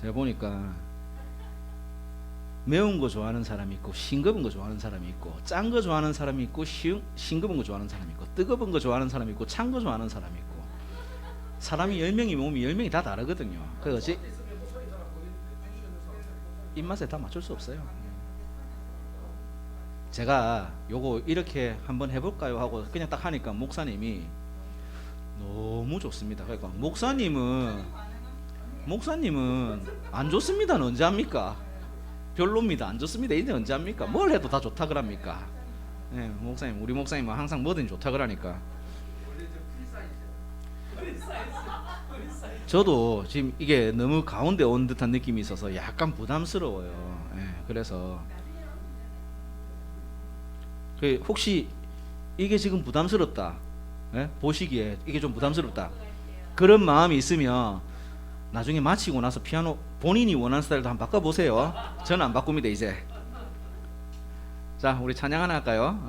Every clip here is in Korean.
제가 보니까 매운 거 좋아하는 사람이 있고 싱거운 거 좋아하는 사람이 있고 짠 거 좋아하는 사람이 있고 싱거운 거 좋아하는 사람이 있고 뜨거운 거 좋아하는 사람이 있고 찬 거 좋아하는 사람이 있고 사람이 10명이 모으면 10명이 다 다르거든요. 그래서 입맛에 다 맞출 수 없어요. 제가 요거 이렇게 한번 해볼까요 하고 그냥 딱 하니까 목사님이 너무 좋습니다. 그러니까 목사님은 안 좋습니다는 언제 합니까? 별로입니다. 안 좋습니다. 이제 언제 합니까? 뭘 해도 다 좋다 그럽니까? 네, 목사님, 우리 목사님은 항상 뭐든 좋다 그러니까. 저도 지금 이게 너무 가운데 온 듯한 느낌이 있어서 약간 부담스러워요. 네, 그래서 혹시 이게 지금 부담스럽다, 네? 보시기에 이게 좀 부담스럽다 그런 마음이 있으면 나중에 마치고 나서 피아노 본인이 원하는 스타일도 한번 바꿔보세요. 저는 안 바꿉니다 이제. 자, 우리 찬양 하나 할까요?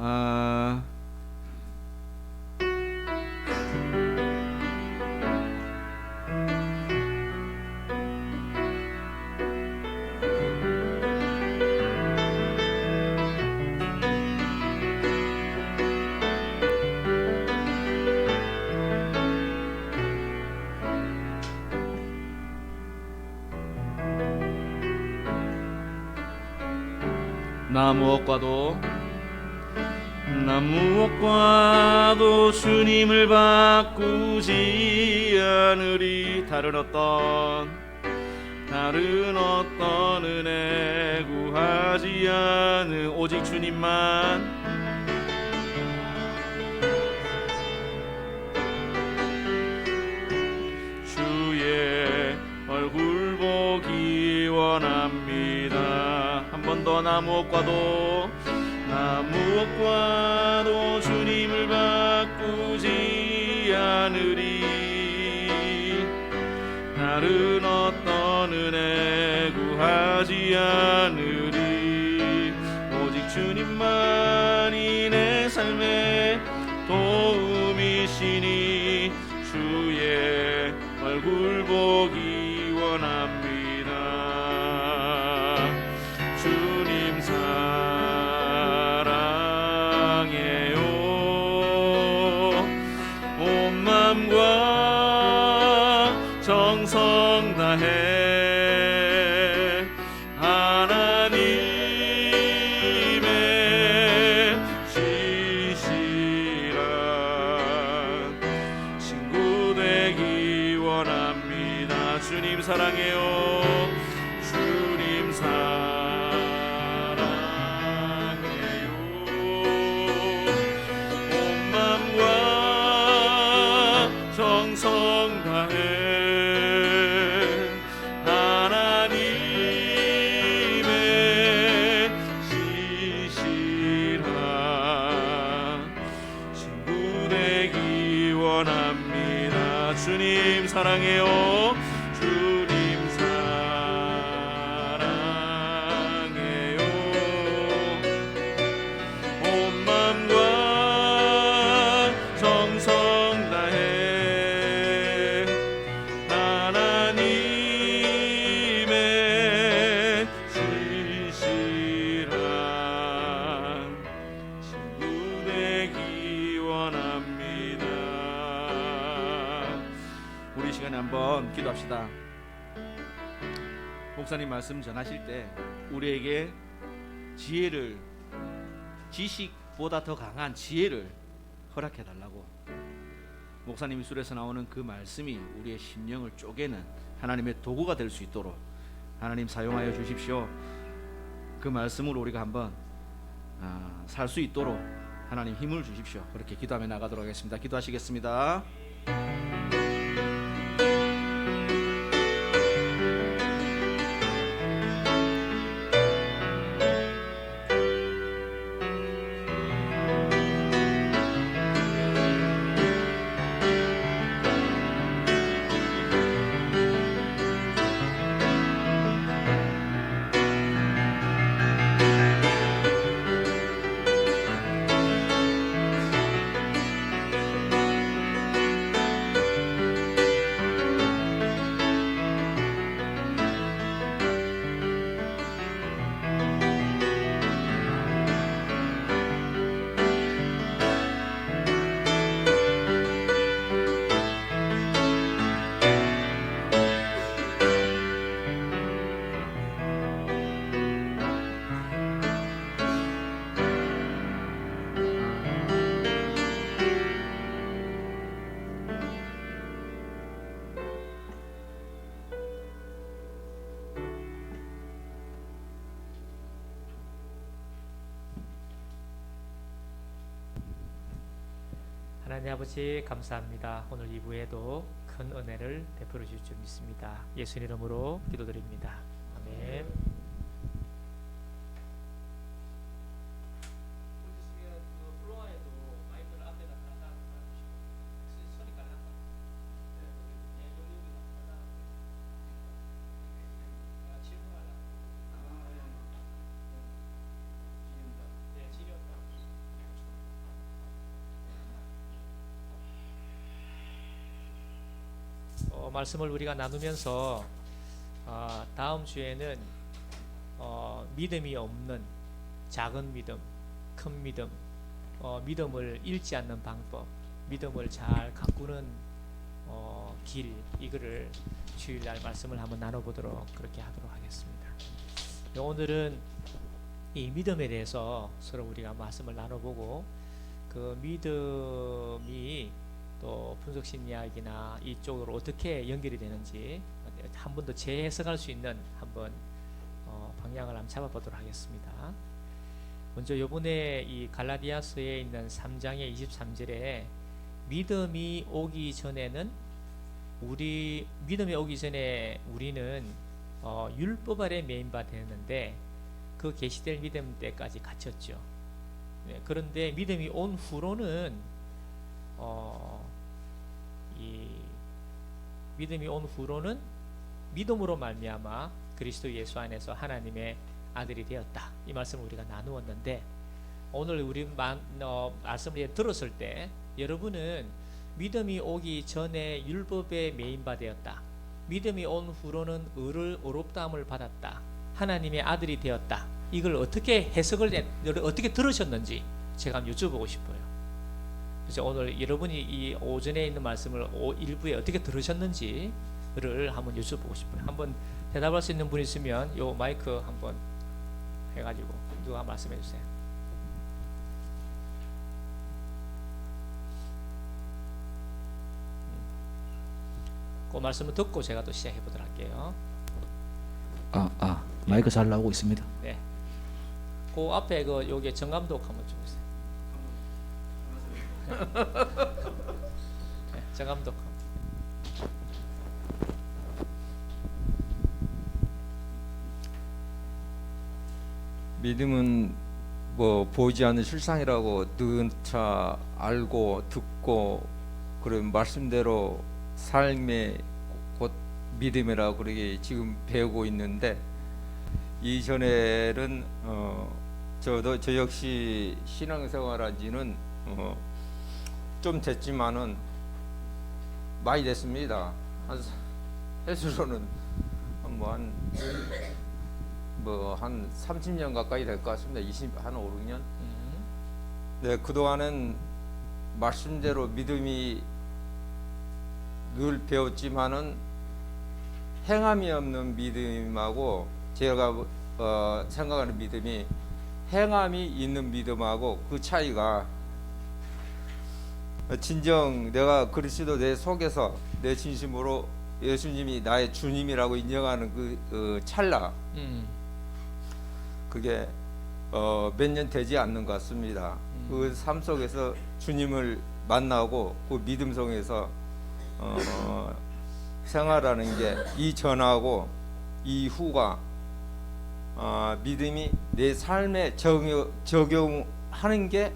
나 무엇과도 주님을 바꾸지 않으리. 다른 어떤 은혜 구하지 않은 오직 주님만. 주의 얼굴 보기 원합니다. 한 번 더. 나 무엇과도 주님을 바꾸지 않으리. 다른 어떤 은혜 구하지 않으리. 오직 주님만이 내 삶의 도움이시니 주의 얼굴 보기 원합니다. 주님 사랑해요. 온 마음과 정성 다해 하나님의 지시라 친구 되기 원합니다. 주님 사랑해요. 주님 사랑해요. 온 마음과 정성 다해 하나님의 지시라 친구 되기 원합니다. 주님 사랑해요. 주님 사랑해요. 온 마음과 정성 다해 하나님의 지시라 친구 되기 원합니다. 우리 시간에 한번 기도합시다. 목사님 말씀 전하실 때 우리에게 지혜를, 지식보다 더 강한 지혜를 허락해 달라고, 목사님이 술에서 나오는 그 말씀이 우리의 심령을 쪼개는 하나님의 도구가 될 수 있도록 하나님 사용하여 주십시오. 그 말씀으로 우리가 한번 살 수 있도록 하나님 힘을 주십시오. 그렇게 기도하며 나가도록 하겠습니다. 기도하시겠습니다. 하나님 아버지 감사합니다. 오늘 2부에도 큰 은혜를 베풀어 주실 줄 믿습니다. 예수 이름으로 기도드립니다. 아멘. 말씀을 우리가 나누면서 다음 주에는 믿음이 없는 작은 믿음, 큰 믿음, 믿음을 잃지 않는 방법, 믿음을 잘 가꾸는 길, 이거를 주일날 말씀을 한번 나눠보도록 그렇게 하도록 하겠습니다. 오늘은 이 믿음에 대해서 서로 우리가 말씀을 나눠보고 그 믿음이 또 분석심리학이나 이쪽으로 어떻게 연결이 되는지 한 번 더 재해석할 수 있는 한번 방향을 한번 잡아보도록 하겠습니다. 먼저 요번에 이 갈라디아서에 있는 3장의 23절에 믿음이 오기 전에는 믿음이 오기 전에 우리는 율법 아래 매인 바 되었는데 그 계시될 믿음 때까지 갇혔죠. 네, 그런데 믿음이 온 후로는 이 믿음이 온 후로는 믿음으로 말미암아 그리스도 예수 안에서 하나님의 아들이 되었다. 이 말씀을 우리가 나누었는데 오늘 우리 말씀을 들었을 때 여러분은 믿음이 오기 전에 율법에 매인 바 되었다. 믿음이 온 후로는 의롭다함을 받았다. 하나님의 아들이 되었다. 이걸 어떻게 어떻게 들으셨는지 제가 한번 여쭤보고 싶어요. 그래서 오늘 여러분이 이 오전에 있는 말씀을 일부에 어떻게 들으셨는지를 한번 여쭤보고 싶어요. 한번 대답할 수 있는 분 있으면 요 마이크 한번 해가지고 누가 말씀해 주세요. 그 말씀을 듣고 제가 또 시작해 보도록 할게요. 마이크 잘 나오고 있습니다. 네. 그 앞에 요게 정감독 한번 주세요. 네, 정감독. 믿음은 뭐 보이지 않는 실상이라고 누차 알고 듣고 그런 말씀대로 삶의 곧 믿음이라고 그렇게 지금 배우고 있는데 이전에는 저 역시 신앙생활한 지는 좀 됐지만은 많이 됐습니다. 한 횟수로는 한 30년 가까이 될 것 같습니다. 한 5, 6년. 네, 그동안은 말씀대로 믿음이 늘 배웠지만은 행함이 없는 믿음하고 제가 생각하는 믿음이 행함이 있는 믿음하고 그 차이가 진정 내가 그리스도 내 속에서 내 진심으로 예수님이 나의 주님이라고 인정하는 그 찰나 그게 몇 년 되지 않는 것 같습니다. 그 삶 속에서 주님을 만나고 그 믿음 속에서 생활하는 게 이전하고 이후가 믿음이 내 삶에 적용하는 게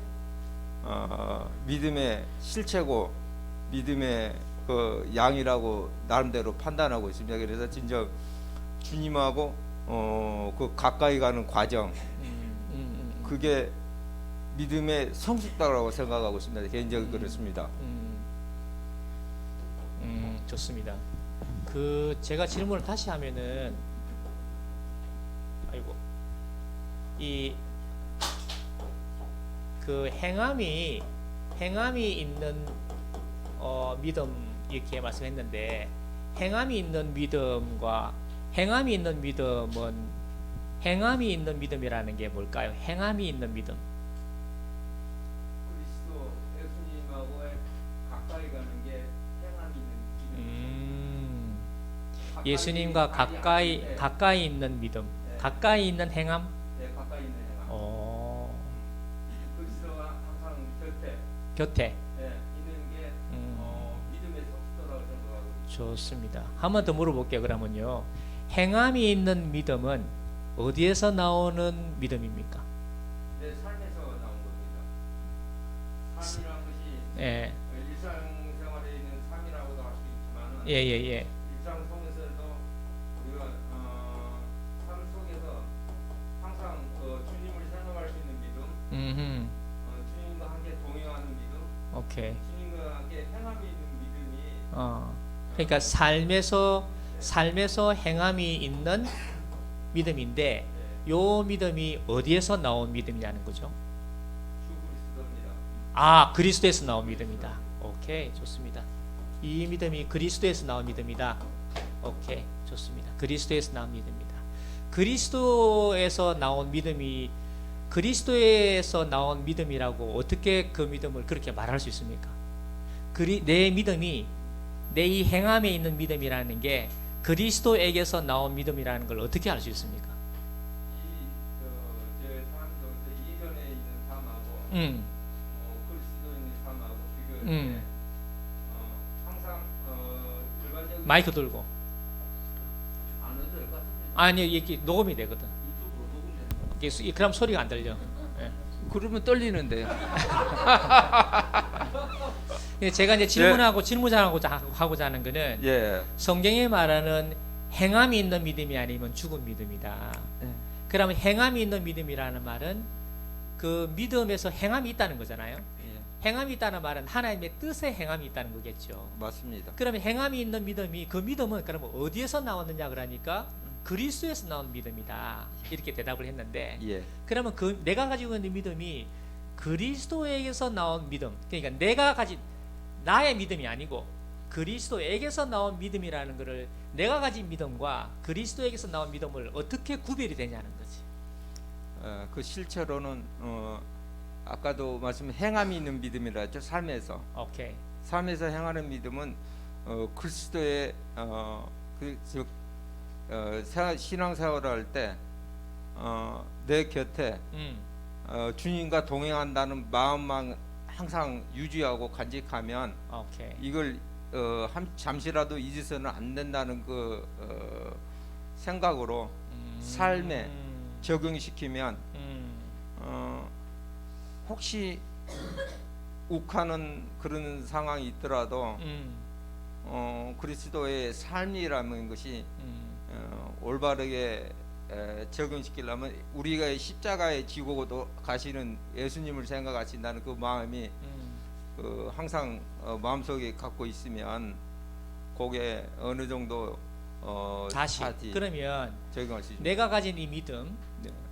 믿음의 실체고 믿음의 그 양이라고 나름대로 판단하고 있습니다. 그래서 진정 주님하고 그 가까이 가는 과정 그게 믿음의 성숙도라고 생각하고 있습니다. 개인적으로 그렇습니다. 좋습니다. 제가 질문을 다시 하면은 그 행함이 있는 믿음 이렇게 말씀했는데 행함이 있는 믿음과 행함이 있는 믿음이라는 게 뭘까요? 행함이 있는 믿음. 그리스도 예수님하고의 가까이 가는 게 행함이 있는 믿음. 예수님과 가까이 있는 믿음. 네. 가까이 있는 행함. 네, 가까이 있는 행함. 그리스도와 항상 곁에 곁에. 네, 있는 좋습니다. 한 번 더 물어볼게요. 그러면요. 행함이 있는 믿음은 어디에서 나오는 믿음입니까? 내 삶에서 나온 겁니다. 삶이란 것이 예, 일상생활에 있는 삶이라고도 할 수 있지만 예, 예, 예. 일상 속에서도 우리가 삶 속에서 항상 주님을 생각할 수 있는 믿음, 음, 주님과 함께 동행하는 믿음, 오케이. 주님과 함께 행함이 있는 믿음이 그러니까 삶에서 행함이 있는 믿음인데, 요 믿음이 어디에서 나온 믿음이냐는 거죠. 주 그리스도입니다. 아, 그리스도에서 나온 믿음이다. 오케이, 좋습니다. 이 믿음이 그리스도에서 나온 믿음이다. 오케이, 좋습니다. 그리스도에서 나온 믿음이다. 그리스도에서 나온 믿음이 그리스도에서 나온 믿음이라고 어떻게 그 믿음을 그렇게 말할 수 있습니까? 내 믿음이 내 이 행함에 있는 믿음이라는 게 그리스도에게서 나온 믿음이라는 걸 어떻게 알 수 있습니까? 제 삶 속에서 이전에 있는 삶하고 그리스도에 있는 삶하고 비교할 때 항상 일반적인 마이크 들고. 안 해도 될 것 같은데 아니요, 이게 녹음이 되거든. 유튜브로 녹음되는 거. 이게 그럼 소리가 안 들려. 예. 그러면 떨리는데요. 제가 이제 질문하고자 하는 거는 예. 성경에 말하는 행함이 있는 믿음이 아니면 죽은 믿음이다. 그러면 행함이 있는 믿음이라는 말은 그 믿음에서 행함이 있다는 거잖아요. 예. 행함이 있다는 말은 하나님의 뜻에 행함이 있다는 거겠죠. 맞습니다. 그러면 행함이 있는 믿음이 그 믿음은 그러면 어디에서 나왔느냐 그러니까 그리스도에서 나온 믿음이다. 이렇게 대답을 했는데 예. 그러면 그 내가 가지고 있는 믿음이 그리스도에게서 나온 믿음, 그러니까 내가 가진 나의 믿음이 아니고 그리스도에게서 나온 믿음이라는 것을 내가 가진 믿음과 그리스도에게서 나온 믿음을 어떻게 구별이 되냐는 거지. 그 실제로는 아까도 말씀 행함이 있는 믿음이라 했죠. 삶에서 오케이. 삶에서 행하는 믿음은 그리스도의 즉 신앙생활을 할 때 내 곁에 주님과 동행한다는 마음만 항상 유지하고 간직하면 오케이. 이걸 잠시라도 잊어서는 안 된다는 그 생각으로 삶에 적용시키면 혹시 욱하는 그런 상황이 있더라도 그리스도의 삶이라는 것이 올바르게 적용시키려면 우리가 십자가에 지고 가시는 예수님을 생각하신다는 그 마음이 항상 마음속에 갖고 있으면 그게 어느 정도 다시 그러면 적용할 수 있습니다. 내가 가진 이 믿음,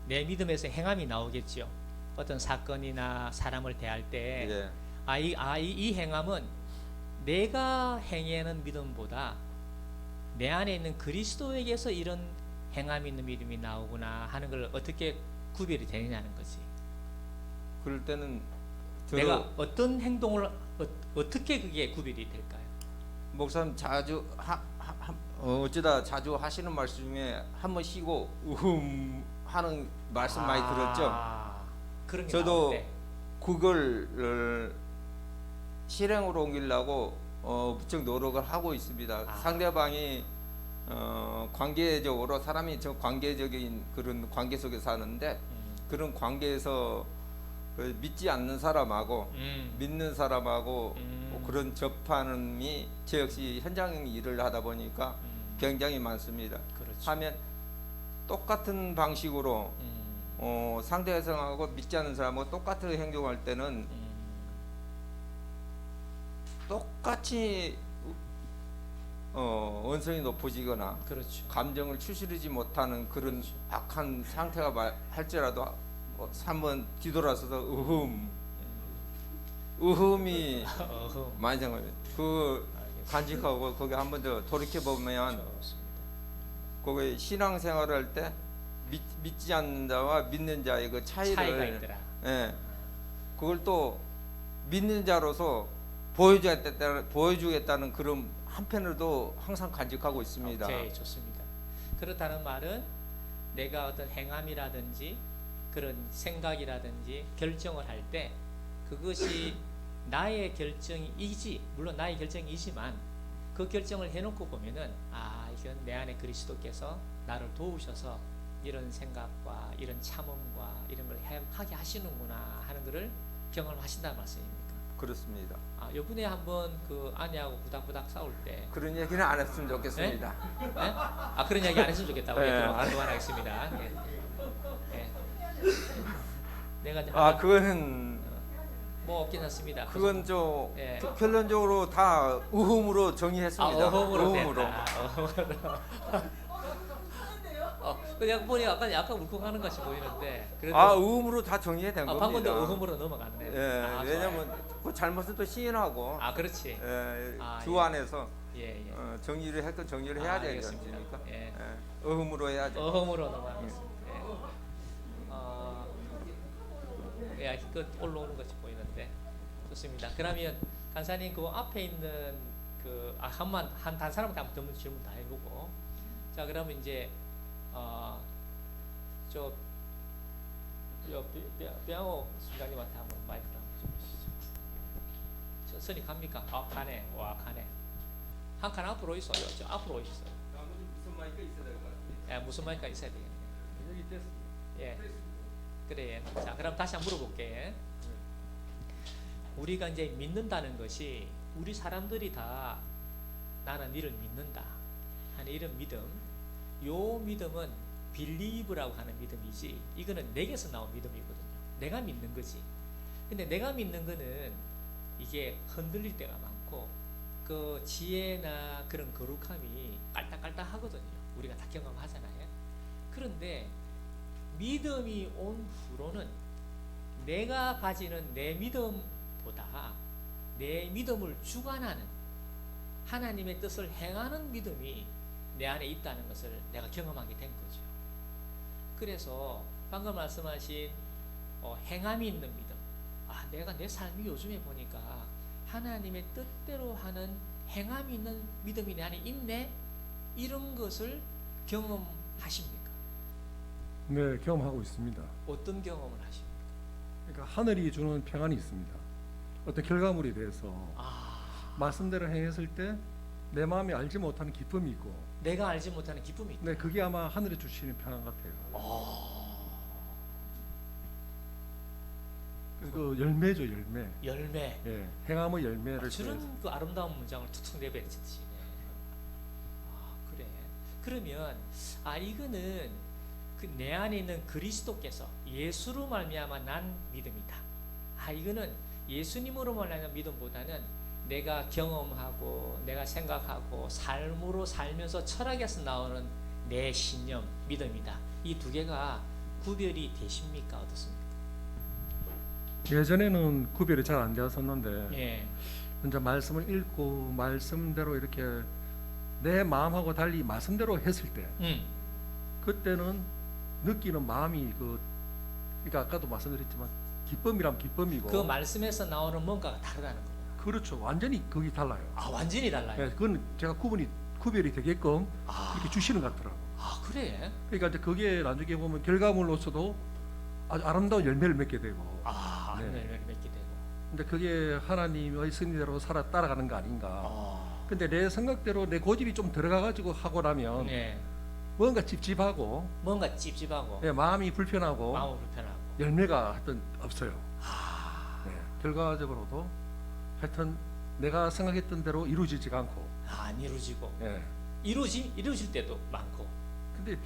내 믿음에서 행함이 나오겠죠. 어떤 사건이나 사람을 대할 때 이 행함은 내가 행하는 믿음보다 내 안에 있는 그리스도에게서 이런 행함이 있는 믿음이 나오구나 하는 걸 어떻게 구별이 되느냐는 거지. 그럴 때는 내가 어떤 행동을 어떻게 그게 구별이 될까요? 목사님 자주 어쩌다 자주 하시는 말씀 중에 한번 쉬고 하는 말씀 많이 들었죠. 그런 게 저도 나오는데. 그걸 실행으로 옮기려고 무척 노력을 하고 있습니다. 상대방이 관계적으로 사람이 저 관계적인 그런 관계 속에 사는데 그런 관계에서 그 믿지 않는 사람하고 믿는 사람하고 그런 접함이 저 역시 현장 일을 하다 보니까 굉장히 많습니다. 그렇죠. 하면 똑같은 방식으로 상대방하고 믿지 않는 사람하고 똑같은 행동할 때는 똑같이 언성이 높아지거나 그렇죠. 감정을 추스르지 못하는 그런 악한 상태가 할지라도 한번 뒤돌아서서 으흠이 많이 생겨요. 그 간직하고 거기 한 번 더 돌이켜 보면 거기 신앙생활을 할 때 믿지 않는 자와 믿는 자의 그 차이가 차이를 있더라. 예, 그걸 또 믿는 자로서 보여주겠다는 그런 한편으로도 항상 간직하고 있습니다. 오케이, 좋습니다. 그렇다는 말은 내가 어떤 행함이라든지 그런 생각이라든지 결정을 할 때 그것이 나의 결정이지, 물론 나의 결정이지만 그 결정을 해놓고 보면은 이건 내 안에 그리스도께서 나를 도우셔서 이런 생각과 이런 참음과 이런 걸 하게 하시는구나 하는 것을 경험하신다는 말씀입니까? 그렇습니다. 요번에 한번 그 아내하고 부닥부닥 싸울 때 그런 얘기는 안 했으면 좋겠습니다. 네? 그런 얘기 안 했으면 좋겠다고. 네. 그만하겠습니다. 네. 네. 내가 이제 그거는 뭐 괜찮습니다. 그건 좀 예. 결론적으로 다 의음으로 정의했습니다. 어흥으로 의음으로. 됐다. 그냥 보니 약간 울컥하는 것이 보이는데 그래도 의음으로 다 정의된 겁니다. 방금도 어흥으로 넘어갔네. 예, 왜냐면 그 잘못을 또 시인하고 그렇지. 주 예. 안에서 예. 정의를 했던 정의를 해야 되지 알겠습니다. 않습니까? 예. 의음으로 해야죠. 어흥으로 넘어가겠습니다. 그 올라오는 것이 보이는데 좋습니다. 그러면 간사님 그 앞에 있는 그 한 사람한테 한번 질문 다 해보고 자 그러면 이제 저 뼈 순장님한테 한번 마이크를 한번 좀 주시죠. 천천히 갑니까? 가네. 가네. 한 칸 앞으로 있어요. 저 앞으로 오셨어요. 무슨 마이크 있어야 될 것 같아요. 무슨 마이크가 있어야 되겠네. 여기 됐습니다. 예. 그래. 자, 그럼 다시 한번 물어볼게. 우리가 이제 믿는다는 것이 우리 사람들이 다 나는 이를 믿는다 하는 이런 믿음. 요 믿음은 빌리브라고 하는 믿음이지 이거는 내게서 나온 믿음이거든요. 내가 믿는 거지. 근데 내가 믿는 거는 이게 흔들릴 때가 많고 그 지혜나 그런 거룩함이 깔딱깔딱하거든요. 우리가 다 경험하잖아요. 그런데 믿음이 온 후로는 내가 가지는 내 믿음보다 내 믿음을 주관하는 하나님의 뜻을 행하는 믿음이 내 안에 있다는 것을 내가 경험하게 된 거죠. 그래서 방금 말씀하신 행함이 있는 믿음. 내가 내 삶이 요즘에 보니까 하나님의 뜻대로 하는 행함이 있는 믿음이 내 안에 있네. 이런 것을 경험하십니까? 네, 경험하고 있습니다. 어떤 경험을 하십니까? 그러니까 하늘이 주는 평안이 있습니다. 어떤 결과물에 대해서 말씀대로 행했을 때 내 마음이 알지 못하는 기쁨이 있고, 내가 알지 못하는 기쁨이 있다. 네, 그게 아마 하늘이 주시는 평안 같아요. 그 열매죠, 열매. 열매. 예, 행함의 열매를. 저런 그 아름다운 문장을 툭툭 내뱉으시네. 그래. 그러면 이거는 그 내 안에 있는 그리스도께서 예수로 말미암아 난 믿음이다. 이거는 예수님으로 말미암은 믿음보다는 내가 경험하고 내가 생각하고 삶으로 살면서 철학에서 나오는 내 신념, 믿음이다. 이 두 개가 구별이 되십니까? 어떻습니까? 예전에는 구별이 잘 안 되었었는데, 예. 이제 말씀을 읽고 말씀대로 이렇게 내 마음하고 달리 말씀대로 했을 때, 그때는 느끼는 마음이 그러니까 아까도 말씀드렸지만 기쁨이란 기쁨이고, 그 말씀에서 나오는 뭔가가 다르다는 거예요. 그렇죠. 완전히 그게 달라요. 완전히 달라요. 네, 그건 제가 구별이 되게끔 이렇게 주시는 것 같더라고. 그래? 그러니까 이제 그게 나중에 보면 결과물로서도 아주 아름다운 열매를 맺게 되고. 네. 열매를 맺게 되고. 근데 그게 하나님의 승리대로 따라가는 거 아닌가. 근데 내 생각대로 내 고집이 좀 들어가가지고 하고 나면 뭔가 찝찝하고, 뭔가 찝찝하고, 마음이 불편하고, 마음 불편하고, 열매가 하여튼 없어요. 네, 결과적으로도 하여튼 내가 생각했던 대로 이루어지지가 않고. 안 이루어지고. 예. 이루어질 때도 많고. 근데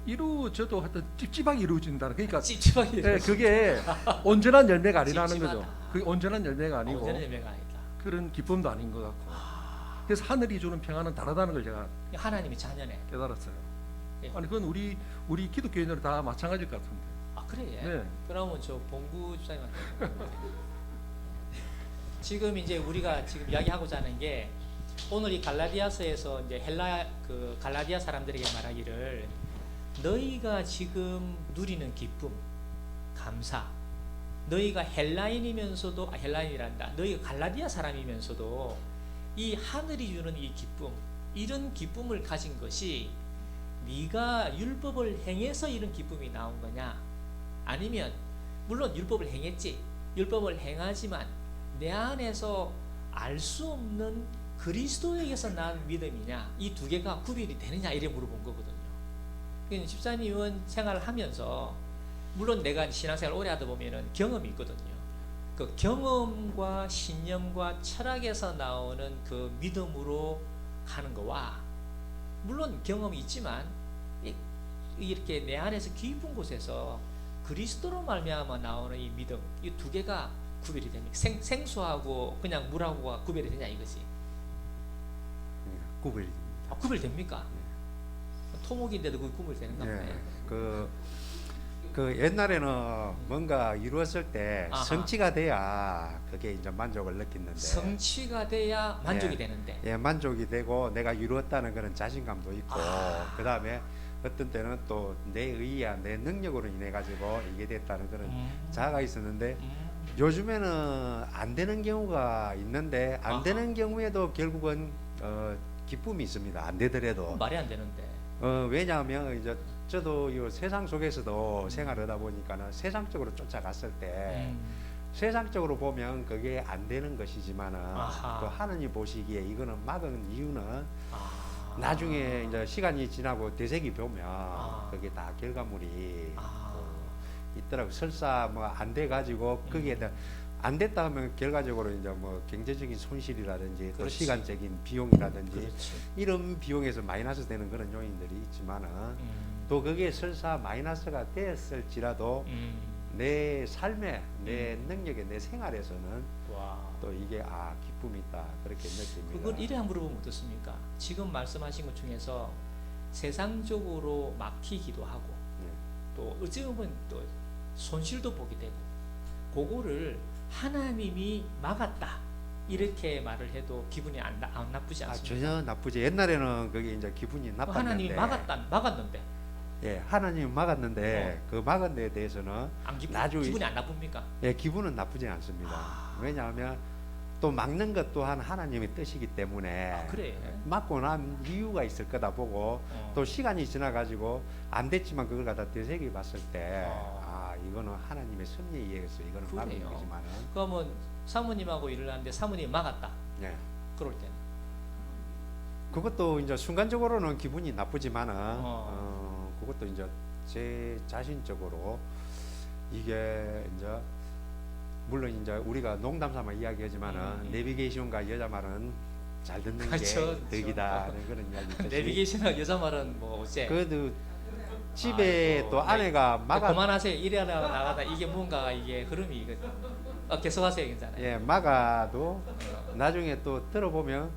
이루어져도 하여튼 찝찝하게 이루어진다는, 그러니까 찝찝하게. 그게 온전한 열매가 아니라는 찝찝하다. 거죠. 그게 온전한 열매가 아니고 온전한 열매가 아니다. 그런 기쁨도 아닌 것 같고. 그래서 하늘이 주는 평안은 다르다는 걸 제가 하나님의 자녀네. 깨달았어요. 예. 아니 그건 우리 기독교인들 다 마찬가지일 것 같은데. 그래? 네. 그러면 저 봉구 주사님한테 지금 이제 우리가 지금 이야기하고자 하는 게 오늘 이 갈라디아서에서 이제 갈라디아 사람들에게 말하기를 너희가 지금 누리는 기쁨, 감사, 너희가 헬라인이란다. 너희가 갈라디아 사람이면서도 이 하늘이 주는 이 기쁨, 이런 기쁨을 가진 것이 네가 율법을 행해서 이런 기쁨이 나온 거냐? 아니면 물론 율법을 행했지. 율법을 행하지만 내 안에서 알 수 없는 그리스도에게서 난 믿음이냐 이 두 개가 구별이 되느냐 이래 물어본 거거든요. 그러니까 집사님은 생활을 하면서 물론 내가 신앙생활 오래 하다 보면은 경험이 있거든요. 그 경험과 신념과 철학에서 나오는 그 믿음으로 가는 거와 물론 경험이 있지만 이렇게 내 안에서 깊은 곳에서 그리스도로 말미암아 나오는 이 믿음 이 두 개가 구별이 됩니까? 생수하고 그냥 물하고가 구별이 되냐 이거지. 구별이 됩니다. 아, 구별됩니까? 토목인데도 그게 구별되는가 보네. 예, 그 옛날에는 뭔가 이루었을 때 아하. 성취가 돼야 그게 이제 만족을 느꼈는데, 성취가 돼야 만족이 예. 되는데. 예, 만족이 되고 내가 이루었다는 그런 자신감도 있고, 아. 그 다음에 어떤 때는 또 내 의야 내 능력으로 인해 가지고 이게 됐다는 그런 자아가 있었는데, 요즘에는 안 되는 경우가 있는데 안 아하. 되는 경우에도 결국은 기쁨이 있습니다. 안 되더라도. 말이 안 되는데. 왜냐하면 이제 저도 이 세상 속에서도 생활하다 보니까는 세상적으로 쫓아갔을 때 세상적으로 보면 그게 안 되는 것이지만은 아하. 또 하느님 보시기에 이거는 막은 이유는 아. 나중에 이제 시간이 지나고 되새기 보면 그게 다 결과물이 있더라고. 설사 뭐 안 돼 가지고 거기에 안 됐다 하면 결과적으로 이제 뭐 경제적인 손실이라든지 또 그렇지. 시간적인 비용이라든지 그렇지. 이런 비용에서 마이너스 되는 그런 요인들이 있지만은 또 그게 설사 마이너스가 됐을지라도 내 삶에 내 능력에 내 생활에서는 와. 또 이게 기쁨이 있다 그렇게 느낍니다. 그걸 이래 한번 물어보면 어떻습니까? 지금 말씀하신 것 중에서 세상적으로 막히기도 하고 또 어찌 보면 또 손실도 보게 되고 그거를 하나님이 막았다 이렇게 말을 해도 기분이 안 나쁘지 않습니까? 전혀 나쁘지. 옛날에는 그게 이제 기분이 나빴는데 하나님이 막았는데 예, 하나님이 막았는데 그 막은 데에 대해서는 기분이 안 나쁩니까? 예, 기분은 나쁘지 않습니다. 왜냐하면 또 막는 것 또한 하나님의 뜻이기 때문에 그래. 막고 난 이유가 있을 거다 보고 또 시간이 지나가지고 안 됐지만 그걸 갖다 되새겨 봤을 때 이거는 하나님의 섭리에 의해서 이거는 막은 그래요. 거지만은 그러면 사모님하고 일을 하는데 사모님이 막았다. 예. 그럴 때는 그것도 이제 순간적으로는 기분이 나쁘지만은 어. 그것도 이제 제 자신적으로 이게 이제 물론 이제 우리가 농담삼아 이야기하지만은 내비게이션과 여자 말은 잘 듣는 그렇죠, 게 덕이다는 그런 이야기 있듯이 내비게이션은 여자 말은 뭐 어째 그래도 집에 아이고, 또 아내가 막아 그만하세요. 이래라 나가다 이게 뭔가 이게 흐름이 이거 계속하세요 괜찮아요. 예 막아도 나중에 또 들어보면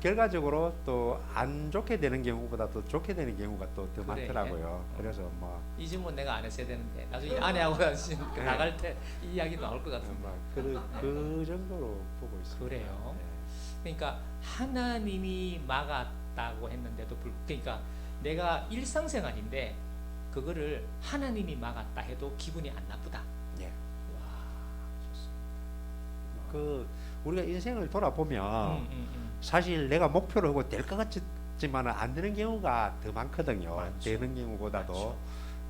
결과적으로 또 안 좋게 되는 경우보다 또 좋게 되는 경우가 또 더 그래. 많더라고요. 그래서 뭐 이 질문 내가 안 했어야 되는데 나중에 아내하고 나갈 때 이 이야기 나올 것 같은데. 그 정도로 보고 있습니다. 그래요. 예. 그러니까 하나님이 막았다고 했는데도 그러니까 내가 일상생활인데 그거를 하나님이 막았다 해도 기분이 안 나쁘다. 예. 와, 좋습니다. 그 우리가 인생을 돌아보면 사실 내가 목표로 하고 될 것 같지만 안 되는 경우가 더 많거든요. 많죠. 되는 경우보다도. 많죠.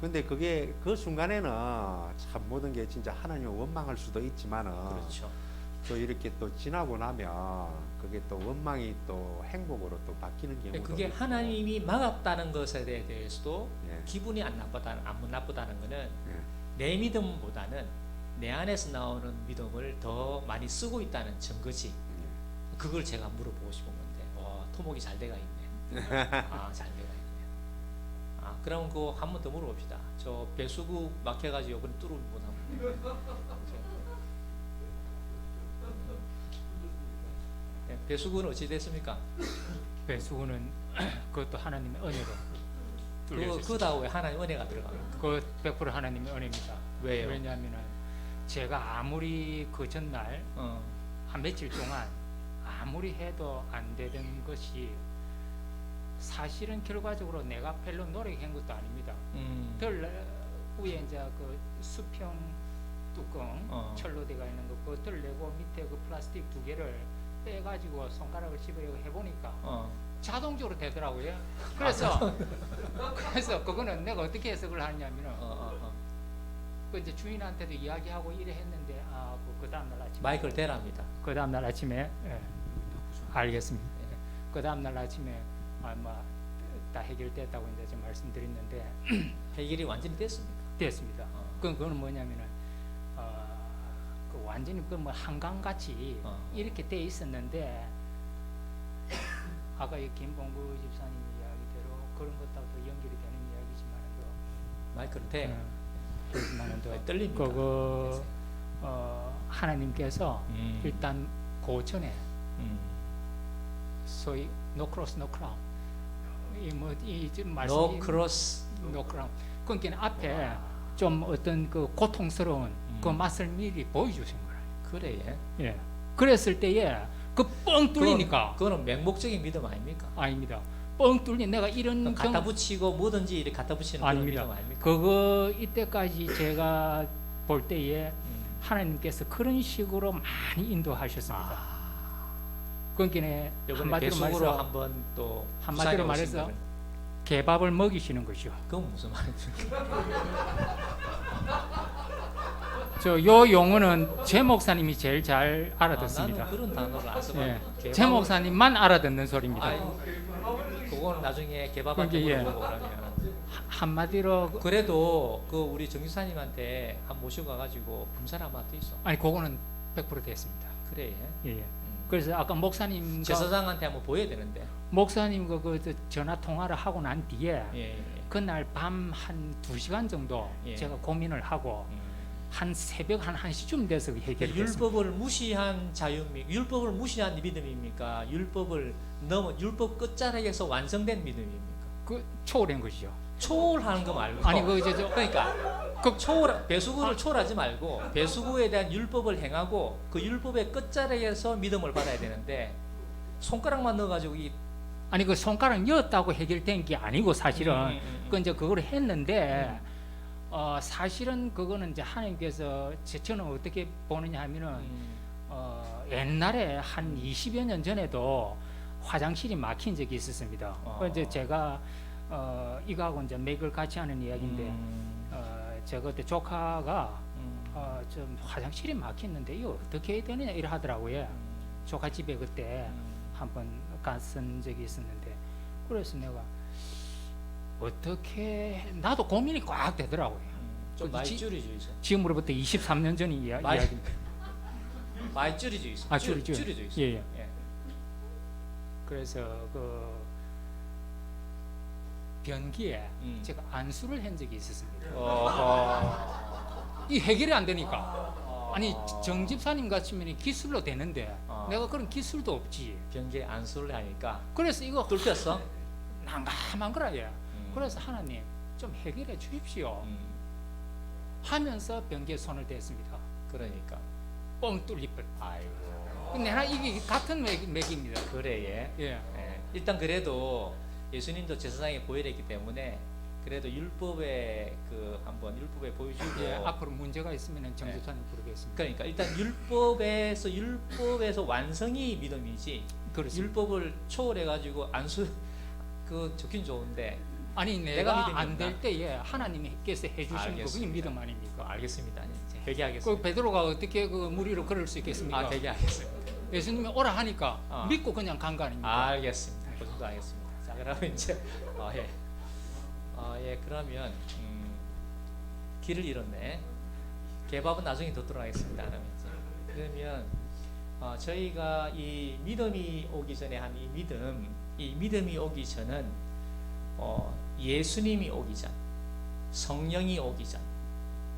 근데 그게 그 순간에는 참 모든 게 진짜 하나님을 원망할 수도 있지만은 그렇죠. 또 이렇게 또 지나고 나면 그게 또 원망이 또 행복으로 또 바뀌는 경우도 그게 있고. 하나님이 막았다는 것에 대해서도 예. 기분이 안 나쁘다는 거는 예. 내 믿음보다는 내 안에서 나오는 믿음을 더 많이 쓰고 있다는 증거지. 그걸 제가 물어보고 싶은 건데, 토목이 잘 돼가 있네. 잘 돼가 있네. 그럼 그거 한 번 더 물어봅시다. 저 배수구 막혀가지고 그럼 뚫을 못하면. 배수구는 어찌 됐습니까? 배수구는 그것도 하나님의 은혜로 뚫려졌습니다. 그다 왜 하나님 은혜가 들어갑니까? 그 100% 하나님의 은혜입니다. 왜요? 왜냐하면은 제가 아무리 그 전날 한 며칠 동안 아무리 해도 안 되던 것이 사실은 결과적으로 내가 별로 노력한 것도 아닙니다. 덜 위에 이제 그 수평 뚜껑 철로 되어 있는 거 그거 덜 내고 밑에 그 플라스틱 두 개를 빼가지고 손가락을 집어내고 해보니까 자동적으로 되더라고요. 그래서 그거는 내가 어떻게 해석을 하냐면은 그 이제 주인한테도 이야기하고 이래 했는데 그 다음날 아침에 마이크를 대랍니다. 그 다음날 아침에 알겠습니다. 예. 그 다음 날 아침에 다 해결됐다고 이제 좀 말씀드렸는데 해결이 완전히 됐습니까? 됐습니다. 그거는 뭐냐면은 그 완전히 그 뭐 한강같이 이렇게 돼 있었는데 아까 이 김봉구 집사님 이야기대로 그런 것하고도 연결이 되는 이야기지만도 마이크를 대. 그렇지만도 떨립니까? 그거 하나님께서 일단 고전에 소위 no cross no crown 이뭐이 말씀이 No cross. no crown 그러니까 앞에 좀 어떤 그 고통스러운 그 맛을 미리 보여주신 거예요. 그래. 예. 그랬을 때에 그 뻥 뚫리니까 그거는 맹목적인 믿음 아닙니까? 아닙니다. 뻥 뚫린 내가 이런 갖다 붙이고 뭐든지 이렇게 갖다 붙이는 그런 아닙니다. 믿음 아닙니까? 그거 이때까지 제가 볼 때에 하나님께서 그런 식으로 많이 인도하셨습니다. 그러니까 이번에 한마디로 배수구로 말해서 한번 또 한마디로 부산에 말해서 오신 거는 개밥을 먹이시는 것이요. 그건 무슨 말입니까? 요 용어는 제 목사님이 제일 잘 알아듣습니다. 나는 그런 단어를 안 써봤는데. 예. 제 목사님만 알아듣는 소리입니다. 그거는 나중에 개밥한테 그게, 예. 물어보고 그러면. 한마디로 그래도 그 우리 정유사님한테 한 모시고 가가지고 검사를 한번 또 있어. 아니 그거는 100% 됐습니다. 그래. 예. 그래서 아까 목사님 제사장한테 한번 보여야 되는데. 목사님 그 전화 통화를 하고 난 뒤에 예. 그날 밤 한 2시간 정도 예. 제가 고민을 하고 한 새벽 한 1시쯤 돼서 해결이 됐습니다. 율법을 무시한 자유입니까? 율법을 무시한 믿음입니까? 율법을 넘어 율법 끝자락에서 완성된 믿음입니까? 그 초월한 것이죠. 초월하는 거 말고. 아니 그 그러니까 그 초월 배수구를 초월하지 말고 배수구에 대한 율법을 행하고 그 율법의 끝자락에서 믿음을 받아야 되는데 손가락만 넣어가지고 이 아니 그 손가락 여었다고 해결된 게 아니고 사실은 그 이제 그걸 했는데 사실은 그거는 이제 하나님께서 저는 어떻게 보느냐 하면은 옛날에 한 20여 년 전에도 화장실이 막힌 적이 있었습니다. 이제 제가 이거하고 이제 맥을 같이 하는 이야기인데 제가 그때 조카가 좀 화장실이 막혔는데 이거 어떻게 해야 되느냐 이래 하더라고요. 조카 집에 그때 한번 갔은 적이 있었는데 그래서 내가 어떻게 나도 고민이 꽉 되더라고요. 좀 많이 줄여줘. 지금으로부터 23년 전 이야기입니다. 많이 줄여줘 있어. 아, 줄여줘 있어. 예. 그래서 그 변기에 제가 안수를 한 적이 있었습니다. 이 해결이 안 되니까. 아니 정 집사님 같으면 기술로 되는데 내가 그런 기술도 없지. 변기에 안수를 하니까 그래서 이거 뚫렸어? 난감한 거라 얘. 그래서 하나님 좀 해결해 주십시오 하면서 변기에 손을 댔습니다. 그러니까 뻥 뚫릴 뻔. 아이고. 근데 나 이게 같은 맥입니다. 그래 예. 예. 일단 그래도 예수님도 제사장에 보혈했기 때문에 그래도 율법에 그 한번 율법에 보여주고 예. 앞으로 문제가 있으면 정집사님 부르겠습니다. 그러니까 일단 율법에서 완성이 믿음이지. 그렇습니다. 율법을 초월해 가지고 안수 그 좋긴 좋은데 아니 내가 내가 안 될 때에 하나님께서 해주시는 거 그게 믿음 아닙니까? 알겠습니다. 이제 회개하겠습니다. 그 베드로가 어떻게 그 무리로 걸을 수 있겠습니까? 회개하겠습니다. 예수님이 오라 하니까 믿고 그냥 간 거 아닙니까? 알겠습니다. 그 정도 알겠습니다. 자 그러면 이제 예 그러면 길을 잃었네. 개밥은 나중에 듣도록 하겠습니다. 그러면 저희가 이 믿음이 오기 전에 한 이 믿음이 오기 전은 예수님이 오기 전, 성령이 오기 전,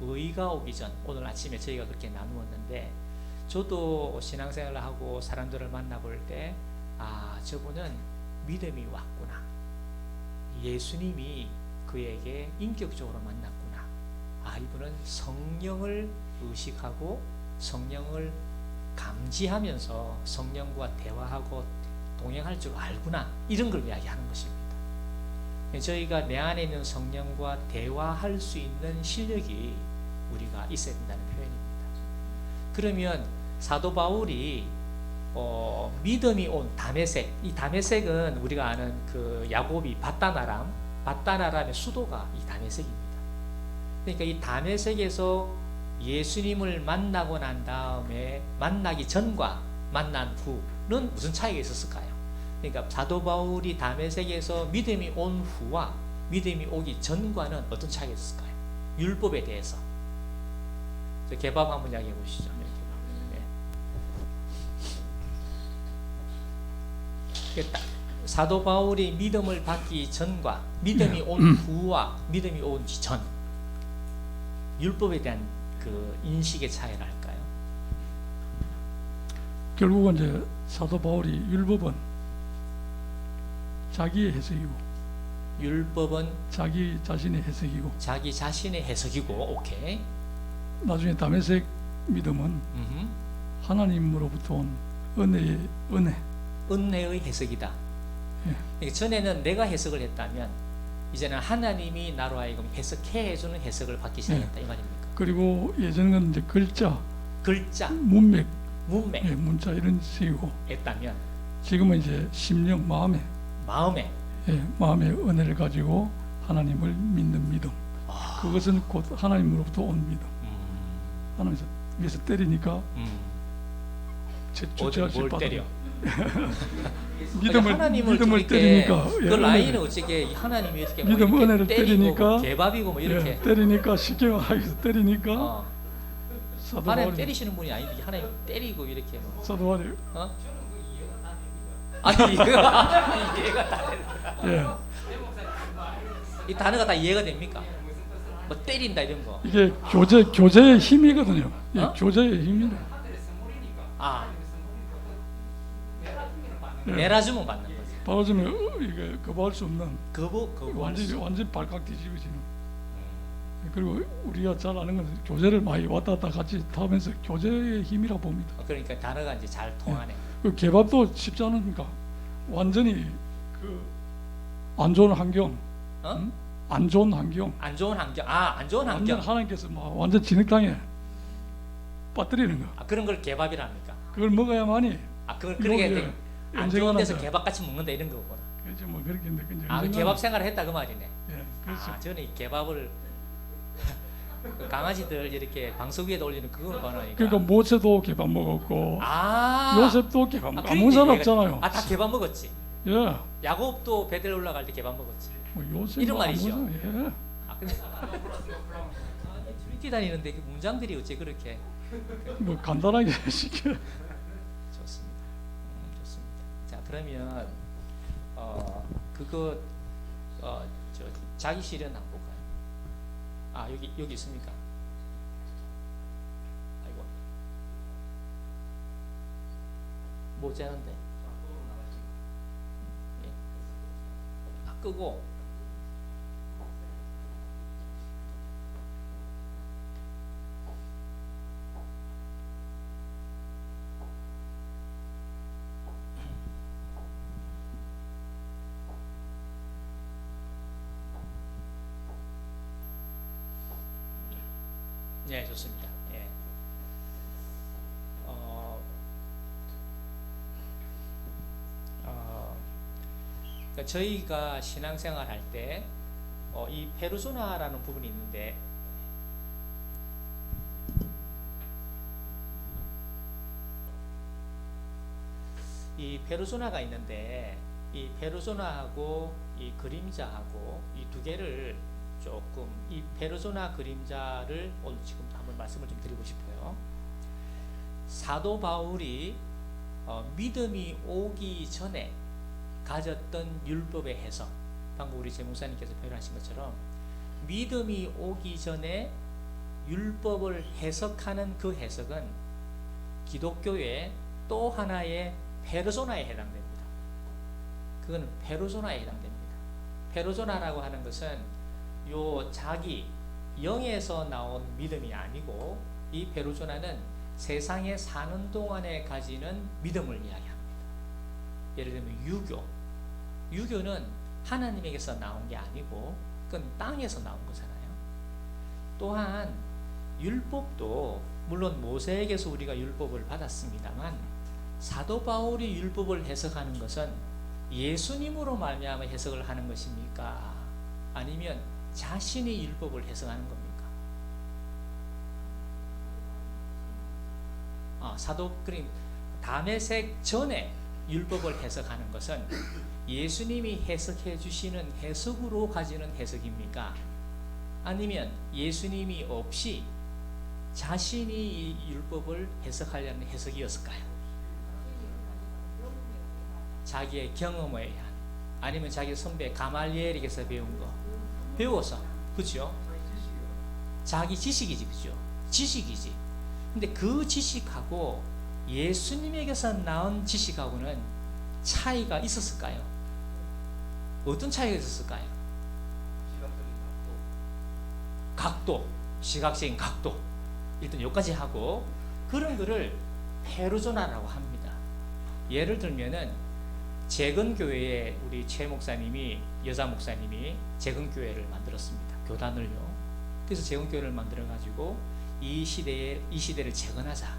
의가 오기 전 오늘 아침에 저희가 그렇게 나누었는데 저도 신앙생활을 하고 사람들을 만나볼 때 저분은 믿음이 왔구나. 예수님이 그에게 인격적으로 만났구나. 이분은 성령을 의식하고 성령을 감지하면서 성령과 대화하고 동행할 줄 알구나. 이런 걸 이야기하는 것입니다. 저희가 내 안에 있는 성령과 대화할 수 있는 실력이 우리가 있어야 된다는 표현입니다. 그러면 사도 바울이 믿음이 온 다메섹, 이 다메섹은 우리가 아는 그 야곱이 바다나람의 수도가 이 다메섹입니다. 그러니까 이 다메섹에서 예수님을 만나고 난 다음에 만나기 전과 만난 후는 무슨 차이가 있었을까요? 그러니까 사도 바울이 다메섹에서 믿음이 온 후와 믿음이 오기 전과는 어떤 차이가 있었을까요? 율법에 대해서. 개밥 한번 이야기해 보시죠. 네. 사도 바울이 믿음을 받기 전과 믿음이 온 후와 믿음이 오기 전 율법에 대한 그 인식의 차이를 할까요? 결국은 이제 사도 바울이 율법은 자기의 해석이고, 율법은 자기 자신의 해석이고, 자기 자신의 해석이고, 오케이. 나중에 다메섹 믿음은 하나님으로부터 온 은혜의 해석이다. 예. 그러니까 전에는 내가 해석을 했다면 이제는 하나님이 나로 하여금 해석해 주는 해석을 받기 시작했다, 이 말입니까? 그리고 예전은 이제 글자, 문맥, 예, 문자 이런 식이고, 했다면 지금은 이제 심령, 마음의 은혜를 가지고 하나님을 믿는 믿음. 그것은 곧 하나님으로부터 온 믿음. 하나님께서 위에서 때리니까 뭘 때려? 믿음을 때리니까, 그 라인은 어떻게 하나님이 이렇게 믿음 뭐 이렇게 은혜를 때리니까, 개밥이고 뭐 이렇게 때리니까 쉽게 말해서 때리니까 사도 하나님 바울이 때리시는 분이 아닌데 하나님 때리고 이렇게 뭐. 사도 바울이 아니 이해가 다 된다. 예, 이 단어가 다 이해가 됩니까? 뭐 때린다 이런 거. 이게 교제의 힘이거든요. 예, 교제의 힘이네. 내라주면 받는 거지. 받아주면 이게 거부할 수 없는 완전 발칵 뒤집어지는. 그리고 우리가 잘 아는 것은 교제를 많이 왔다 갔다 같이 타면서 교제의 힘이라고 봅니다. 그러니까 단어가 이제 잘 통하네. 그 개밥도 쉽지 않으니까 완전히 그 안 좋은 환경, 안 좋은 환경, 안 좋은 환경. 안 좋은 완전 환경. 하나님께서 막 완전 진흙탕에 빠뜨리는 거. 그런 걸 개밥이랍니까? 그걸 먹어야만이. 그걸 그렇게 이게 안 좋은 데서 언젠가는 개밥같이 먹는다 이런 거구나. 그렇죠, 뭐 그렇게 했는데 개밥 생활을 했다 그 말이네. 예, 그렇죠. 저는 이 개밥을 그 강아지들 이렇게 방석 위에다 올리는 그걸 권하니까. 그러니까 모세도 개밥 먹었고 요셉도 개밥 먹고 아무 그러니까 사람 이해가- 없잖아요. 다 개밥 먹었지. 예, 야곱도 베델 올라갈 때 개밥 먹었지. 뭐 요셉 이런 뭐 말이죠. 아무 사람, 예. 근데 트리티 다니는데 그 문장들이 어째 그렇게 뭐 간단하게 시켜. 좋습니다. 좋습니다. 자 그러면 그거 저 자기 실현 한번 볼까요? 여기 있습니까? 아이고 뭐 짜는데? 예. 끄고. 네, 좋습니다. 예. 그러니까 저희가 신앙생활 할 때 이 페르소나라는 부분이 있는데 이 페르소나가 있는데 이 페르소나하고 이 그림자하고 이 두 개를 조금 이 페르소나 그림자를 오늘 지금 한번 말씀을 좀 드리고 싶어요. 사도 바울이 믿음이 오기 전에 가졌던 율법의 해석, 방금 우리 제 목사님께서 표현하신 것처럼 믿음이 오기 전에 율법을 해석하는 그 해석은 기독교의 또 하나의 페르소나에 해당됩니다. 그거는 페르소나에 해당됩니다. 페르소나라고 하는 것은 요 자기 영에서 나온 믿음이 아니고 이 페르소나는 세상에 사는 동안에 가지는 믿음을 이야기합니다. 예를 들면 유교는 하나님에게서 나온 게 아니고 그건 땅에서 나온 거잖아요. 또한 율법도 물론 모세에게서 우리가 율법을 받았습니다만 사도 바울이 율법을 해석하는 것은 예수님으로 말미암아 해석을 하는 것입니까? 아니면 자신이 율법을 해석하는 겁니까? 다메섹 전에 율법을 해석하는 것은 예수님이 해석해 주시는 해석으로 가지는 해석입니까? 아니면 예수님이 없이 자신이 이 율법을 해석하려는 해석이었을까요? 자기의 경험에 의한, 아니면 자기 선배 가말리엘에게서 배운 거 배워서, 그죠? 자기 지식이지, 그죠? 지식이지. 근데 그 지식하고 예수님에게서 나온 지식하고는 차이가 있었을까요? 어떤 차이가 있었을까요? 각도, 시각적인 각도. 일단 여기까지 하고, 그런 거를 페르소나라고 합니다. 예를 들면은 재건교회에 우리 최 목사님이, 여자 목사님이 재건교회를 만들었습니다. 교단을요. 그래서 재건교회를 만들어 가지고 이 시대를 재건하자.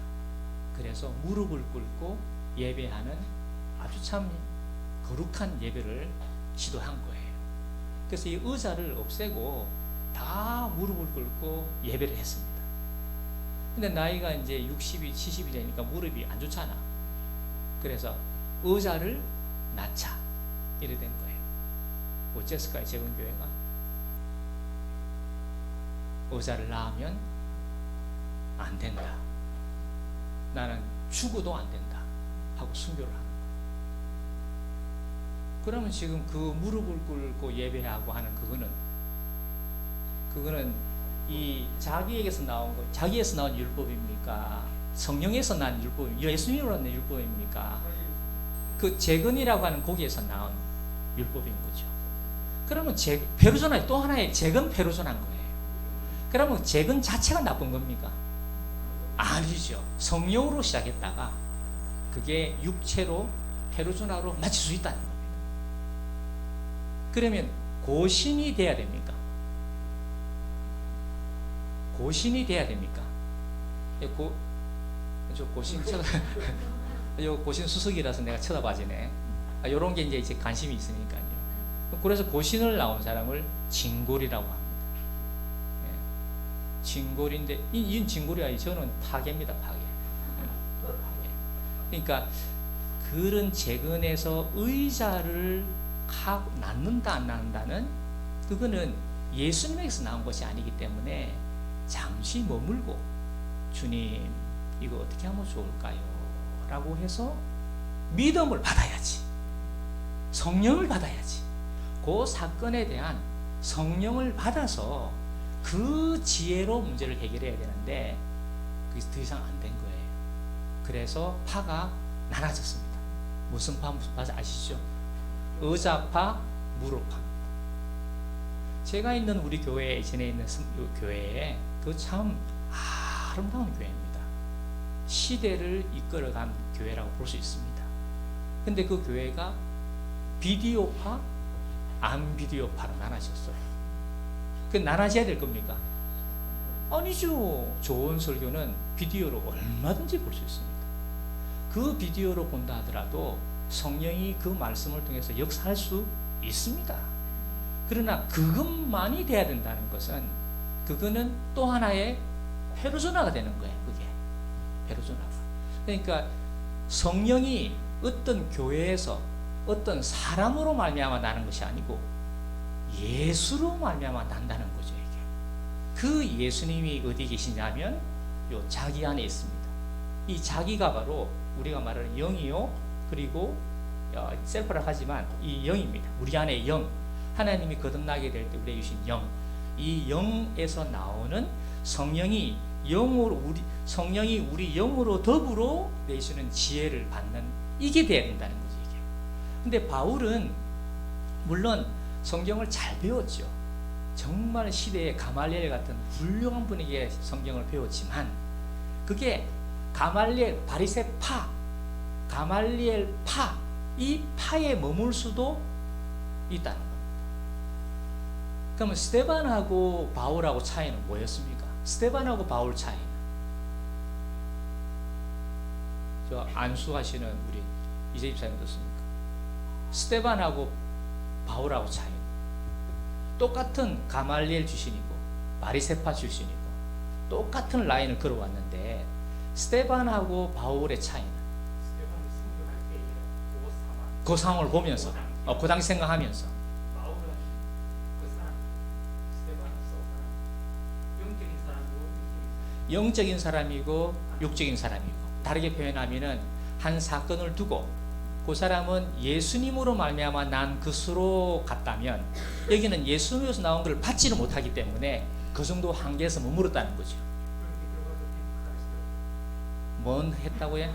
그래서 무릎을 꿇고 예배하는 아주 참 거룩한 예배를 시도한 거예요. 그래서 이 의자를 없애고 다 무릎을 꿇고 예배를 했습니다. 근데 나이가 이제 60이 70이 되니까 무릎이 안 좋잖아. 그래서 의자를 낳자 이래 된 거예요. 어쨌을까요? 재건교회가 의자를 낳으면 안 된다. 나는 죽어도 안 된다 하고 순교를 하는 거예요. 그러면 지금 그 무릎을 꿇고 예배하고 하는 그거는 이 자기에게서 나온 거, 자기에서 나온 율법입니까? 성령에서 난 율법, 예수님으로 난 율법입니까? 그 재건이라고 하는 거기에서 나온 율법인 거죠. 그러면 페르소나, 또 하나의 재건 페르소나인 거예요. 그러면 재건 자체가 나쁜 겁니까? 아니죠. 성령으로 시작했다가 그게 육체로 페르소나로 맞출 수 있다는 겁니다. 그러면 고신이 돼야 됩니까? 고신이 돼야 됩니까? 저 고신 요 고신 수석이라서 내가 쳐다봐지네. 요런 게 이제 관심이 있으니까요. 그래서 고신을 나온 사람을 진골이라고 합니다. 예. 진골인데 이 진골이 아니, 저는 파괴입니다. 파괴. 그러니까 그런 재건에서 의자를 낳는다 안 낳는다는 그거는 예수님에게서 나온 것이 아니기 때문에 잠시 머물고 주님 이거 어떻게 하면 좋을까요? 라고 해서 믿음을 받아야지. 성령을 받아야지. 그 사건에 대한 성령을 받아서 그 지혜로 문제를 해결해야 되는데 그게 더 이상 안 된 거예요. 그래서 파가 나눠졌습니다. 무슨 파 아시죠? 의자파, 무릎파. 제가 있는 우리 교회, 전에 있는 교회에 그 참 아름다운 교회입니다. 시대를 이끌어간 교회라고 볼 수 있습니다. 근데 그 교회가 비디오파, 안 비디오파로 나눠졌어요. 그 나눠져야 될 겁니까? 아니죠. 좋은 설교는 비디오로 얼마든지 볼 수 있습니다. 그 비디오로 본다 하더라도 성령이 그 말씀을 통해서 역사할 수 있습니다. 그러나 그것만이 돼야 된다는 것은 그거는 또 하나의 페르소나가 되는 거예요. 그게 페르소나가. 그러니까 성령이 어떤 교회에서 어떤 사람으로 말미암아 나는 것이 아니고 예수로 말미암아 난다는 거죠. 이게. 그 예수님이 어디 계시냐면 요 자기 안에 있습니다. 이 자기가 바로 우리가 말하는 영이요, 그리고 셀프라 하지만 이 영입니다. 우리 안에 영, 하나님이 거듭나게 될 때 우리에게 주신 영, 이 영에서 나오는 성령이 우리 영으로 더불어 내주는 지혜를 받는, 이게 돼야 된다는 거죠. 이게. 근데 바울은 물론 성경을 잘 배웠죠. 정말 시대의 가말리엘 같은 훌륭한 분에게 성경을 배웠지만 그게 가말리엘, 바리새파, 가말리엘 파, 이 파에 머물 수도 있다는 겁니다. 그러면 스데반하고 바울하고 차이는 뭐였습니까? 스데반하고 바울 차이는, 저 안수하시는 우리 이재 집사님 어떻습니까? 스데반하고 바울하고 차이는 똑같은 가말리엘 출신이고 바리새파 출신이고 똑같은 라인을 걸어왔는데 스데반하고 바울의 차이는, 그 상황을 보면서 그 당시 생각하면서 영적인 사람이고 육적인 사람이고 다르게 표현하면은 한 사건을 두고 그 사람은 예수님으로 말미암아 난 그수로 갔다면 여기는 예수님에서 나온 걸 받지를 못하기 때문에 그 정도 한계에서 머무렀다는 거죠. 뭔 했다고요?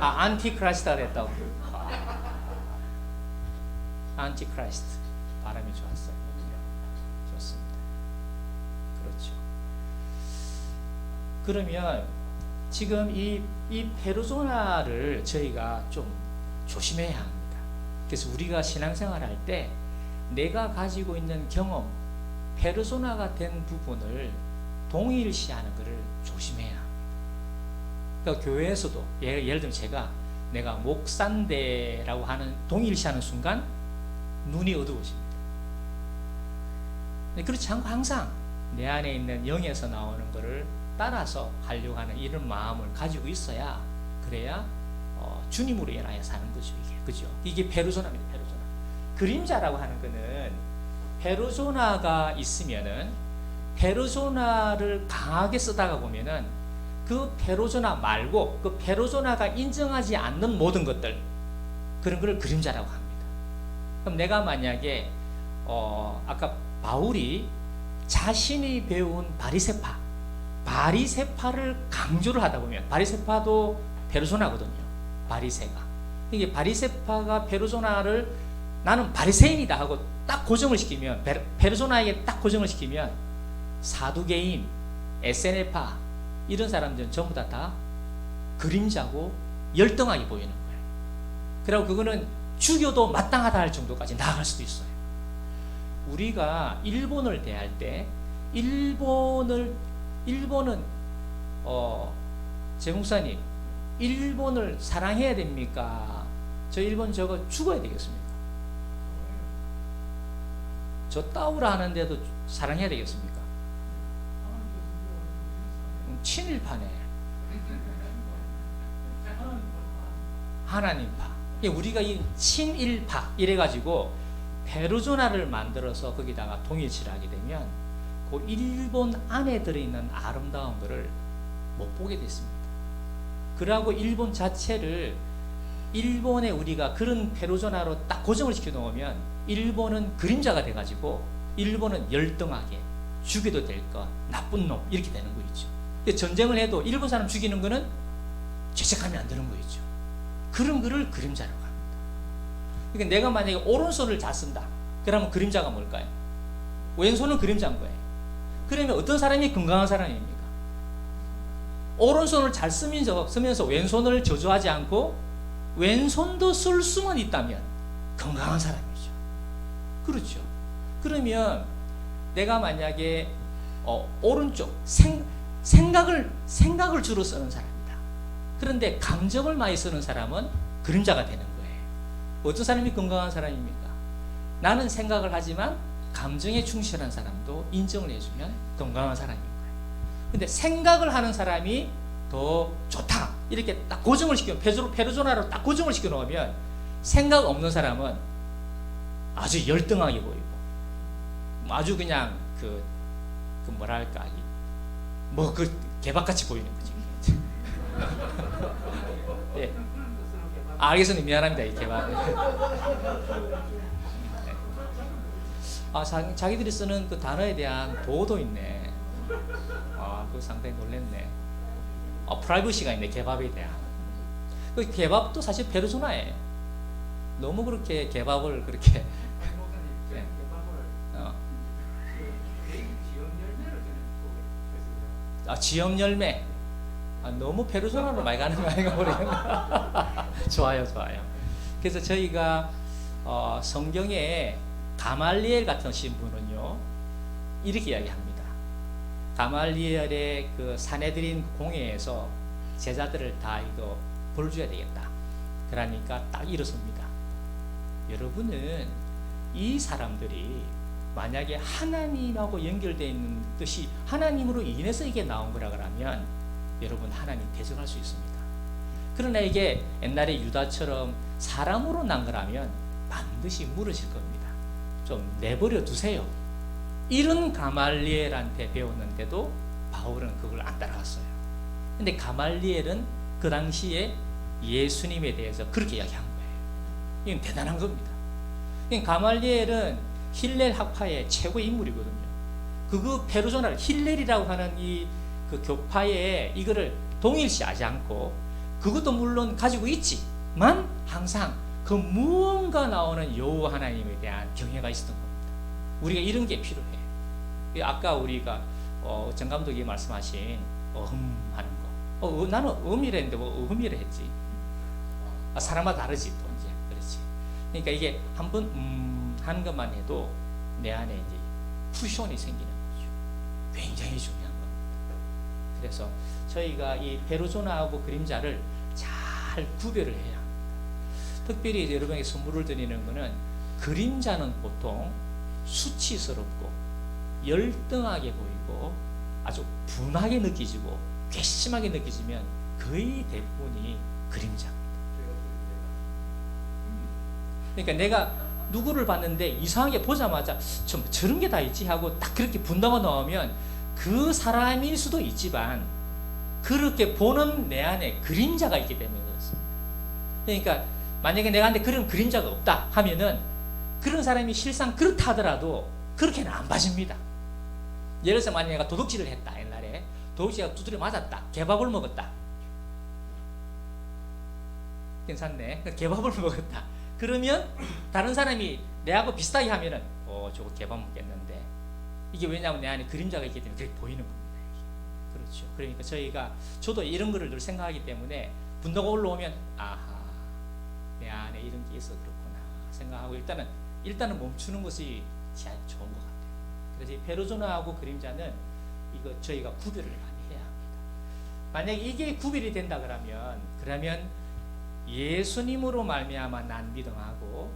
안티크라이스트가 됐다고. 안티크라이스트 발음이 좋았어요. 좋습니다. 그렇죠. 그러면 지금 이 페르소나를 저희가 좀 조심해야 합니다. 그래서 우리가 신앙생활 할 때 내가 가지고 있는 경험, 페르소나가 된 부분을 동일시하는 것을 조심해야 합니다. 그러니까 교회에서도 예를 들면 내가 목사인데라고 하는 동일시하는 순간 눈이 어두워집니다. 그렇지 않고 항상 내 안에 있는 영에서 나오는 것을 따라서 하려고 하는 이런 마음을 가지고 있어야 그래야 주님으로 인하여 사는 거죠. 이게 그죠? 이게 페르소나입니다. 페르소나. 그림자라고 하는 거는 페르소나가 있으면은 페르소나를 강하게 쓰다가 보면은 그 페르소나 말고 그 페르소나가 인정하지 않는 모든 것들 그런 걸 그림자라고 합니다. 그럼 내가 만약에 아까 바울이 자신이 배운 바리새파를 강조를 하다 보면 바리새파도 페르소나거든요. 바리새가 이게 바리새파가 페르소나를 나는 바리새인이다 하고 딱 고정을 시키면 페르소나에게 딱 고정을 시키면 사두개인, 에세네파 이런 사람들은 전부 다 그림자고 열등하게 보이는 거예요. 그리고 그거는 죽여도 마땅하다 할 정도까지 나아갈 수도 있어요. 우리가 일본을 대할 때 일본은 제 목사님 일본을 사랑해야 됩니까? 저 일본 저거 죽어야 되겠습니까? 저 따오라 하는데도 사랑해야 되겠습니까? 친일파네. 하나님파. 우리가 이 친일파 이래가지고 페르소나를 만들어서 거기다가 동일시를 하게 되면 그 일본 안에 들어있는 아름다운 것을 못 보게 됐습니다. 그러고 일본 자체를 일본에 우리가 그런 페르소나로 딱 고정을 시켜 놓으면 일본은 그림자가 돼가지고 일본은 열등하게 죽여도 될 것, 나쁜 놈 이렇게 되는 거 있죠. 전쟁을 해도 일본 사람 죽이는 거는 죄책하면 안 되는 거 있죠. 그런 거를 그림자라고 합니다. 그러니까 내가 만약에 오른손을 잘 쓴다. 그러면 그림자가 뭘까요? 왼손은 그림자인 거예요. 그러면 어떤 사람이 건강한 사람입니까? 오른손을 잘 쓰면서 왼손을 저주하지 않고 왼손도 쓸 수만 있다면 건강한 사람이죠. 그렇죠. 그러면 내가 만약에 오른쪽 생각을 주로 쓰는 사람이다. 그런데 감정을 많이 쓰는 사람은 그림자가 되는 거예요. 어떤 사람이 건강한 사람입니까? 나는 생각을 하지만 감정에 충실한 사람도 인정을 해주면 건강한 사람인 거예요. 근데 생각을 하는 사람이 더 좋다. 이렇게 딱 고정을 시켜, 페르소나로 딱 고정을 시켜 놓으면 생각 없는 사람은 아주 열등하게 보이고, 아주 그냥 뭐랄까, 개박같이 보이는 거지. 예. 알겠습니다. 미안합니다. 이 개박. 자기들이 쓰는 그 단어에 대한 도도 있네. 그거 상당히 놀랬네. 프라이버시가 있네. 개밥에 대한. 그 개밥도 사실 페르소나예요. 너무 그렇게 개밥을 그렇게. 지역 열매. 너무 페르소나로 많이 가는 거 아닌가 모르겠네. 좋아요. 그래서 저희가 성경에 가말리엘 같은 신분은요 이렇게 이야기합니다. 가말리엘의 그 사내들인 공회에서 제자들을 다 이거 벌 줘야 되겠다. 그러니까 딱 일어섭니다. 여러분은 이 사람들이 만약에 하나님하고 연결되어 있는 뜻이 하나님으로 인해서 이게 나온 거라 그러면 여러분 하나님 대적할 수 있습니다. 그러나 이게 옛날에 유다처럼 사람으로 난 거라면 반드시 물으실 겁니다. 좀 내버려 두세요. 이런 가말리엘한테 배웠는데도 바울은 그걸 안 따라갔어요. 근데 가말리엘은 그 당시에 예수님에 대해서 그렇게 이야기한 거예요. 이건 대단한 겁니다. 가말리엘은 힐렐 학파의 최고의 인물이거든요. 그 페르소나를 힐렐이라고 하는 그 교파에 이거를 동일시하지 않고, 그것도 물론 가지고 있지만 항상 그 무언가 나오는 여호와 하나님에 대한 경외가 있었던 겁니다. 우리가 이런 게 필요해. 아까 우리가 정 감독이 말씀하신 하는 거, 나는 음이랬는데 뭐 음이래 했지. 사람마다 다르지 또 이제. 그렇지. 그러니까 이게 한번 하는 것만 해도 내 안에 이제 쿠션이 생기는 거죠. 굉장히 중요한 겁니다. 그래서 저희가 이 페르소나하고 그림자를 잘 구별을 해야 합니다. 특별히 여러분에게 선물을 드리는 것은, 그림자는 보통 수치스럽고 열등하게 보이고 아주 분하게 느껴지고 괘씸하게 느껴지면 거의 대부분이 그림자입니다. 그러니까 내가 누구를 봤는데 이상하게 보자마자 저런 게 다 있지 하고 딱 그렇게 분담아 넣으면 그 사람일 수도 있지만 그렇게 보는 내 안에 그림자가 있기 때문에 그렇습니다. 그러니까 만약에 내가 그런 그림자가 없다 하면은 그런 사람이 실상 그렇다 하더라도 그렇게는 안 봐집니다. 예를 들어서 만약에 내가 도둑질을 했다. 옛날에 도둑질가 두드려 맞았다. 개밥을 먹었다. 괜찮네. 개밥을 먹었다. 그러면 다른 사람이 내하고 비슷하게 하면은 저거 개밥 먹겠는데, 이게 왜냐하면 내 안에 그림자가 있기 때문에 그렇게 보이는 겁니다. 그렇죠. 그러니까 저도 이런 거를 늘 생각하기 때문에 분노가 올라오면 아하, 내 안에 이런 게 있어 그렇구나 생각하고 일단은 멈추는 것이 제일 좋은 것 같아요. 그래서 이 페르소나하고 그림자는 이거 저희가 구별을 많이 해야 합니다. 만약에 이게 구별이 된다 그러면 예수님으로 말미암아 난 믿음하고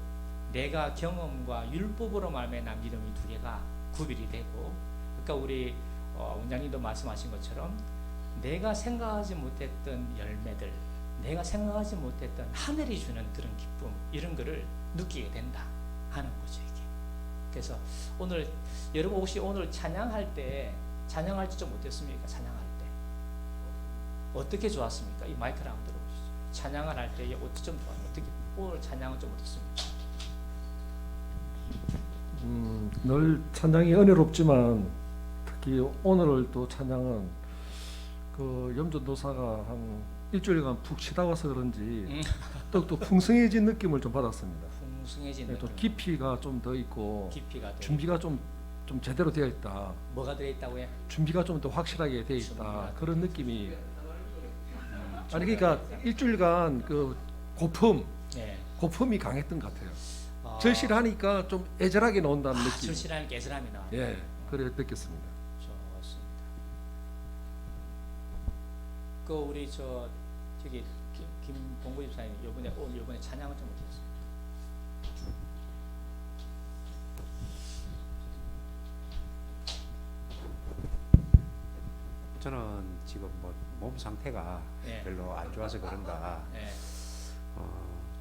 내가 경험과 율법으로 말미암아 난 믿음이 두 개가 구별이 되고, 그러니까 우리 원장님도 말씀하신 것처럼 내가 생각하지 못했던 열매들, 내가 생각하지 못했던 하늘이 주는 그런 기쁨, 이런 거를 느끼게 된다 하는 거죠, 이게. 그래서 오늘 여러분 혹시 오늘 찬양할 때 좀 어땠습니까? 찬양할 때 어떻게 좋았습니까? 이 마이크를 한번 들어보시죠. 찬양을 할 때 어떻게 좀 좋았나요? 오늘 찬양은 좀 어떻습니까? 늘 찬양이 은혜롭지만 특히 오늘 또 찬양은 그 염전도사가 한 일주일간 푹 쉬다 와서 그런지 또 풍성해진 느낌을 좀 받았습니다. 풍성해진 네, 또 느낌. 깊이가 좀 더 있고 깊이가 더 준비가 좀 제대로 되어 있다. 뭐가 들어 있다고요? 준비가 좀 더 확실하게 되어 있다. 준비가 그런 느낌이. 아니 그러니까 일주일간 그 고품이 강했던 것 같아요. 절실하니까 좀 애절하게 나온다는 느낌. 절실하니까 애절함이 나와요. 예, 그래 느꼈습니다. 좋습니다. 그 우리 저기 김동구 집사님 요번에 찬양은 좀 어땠습니까? 저는 지금 뭐 몸 상태가 네. 별로 안 좋아서 그런가 네.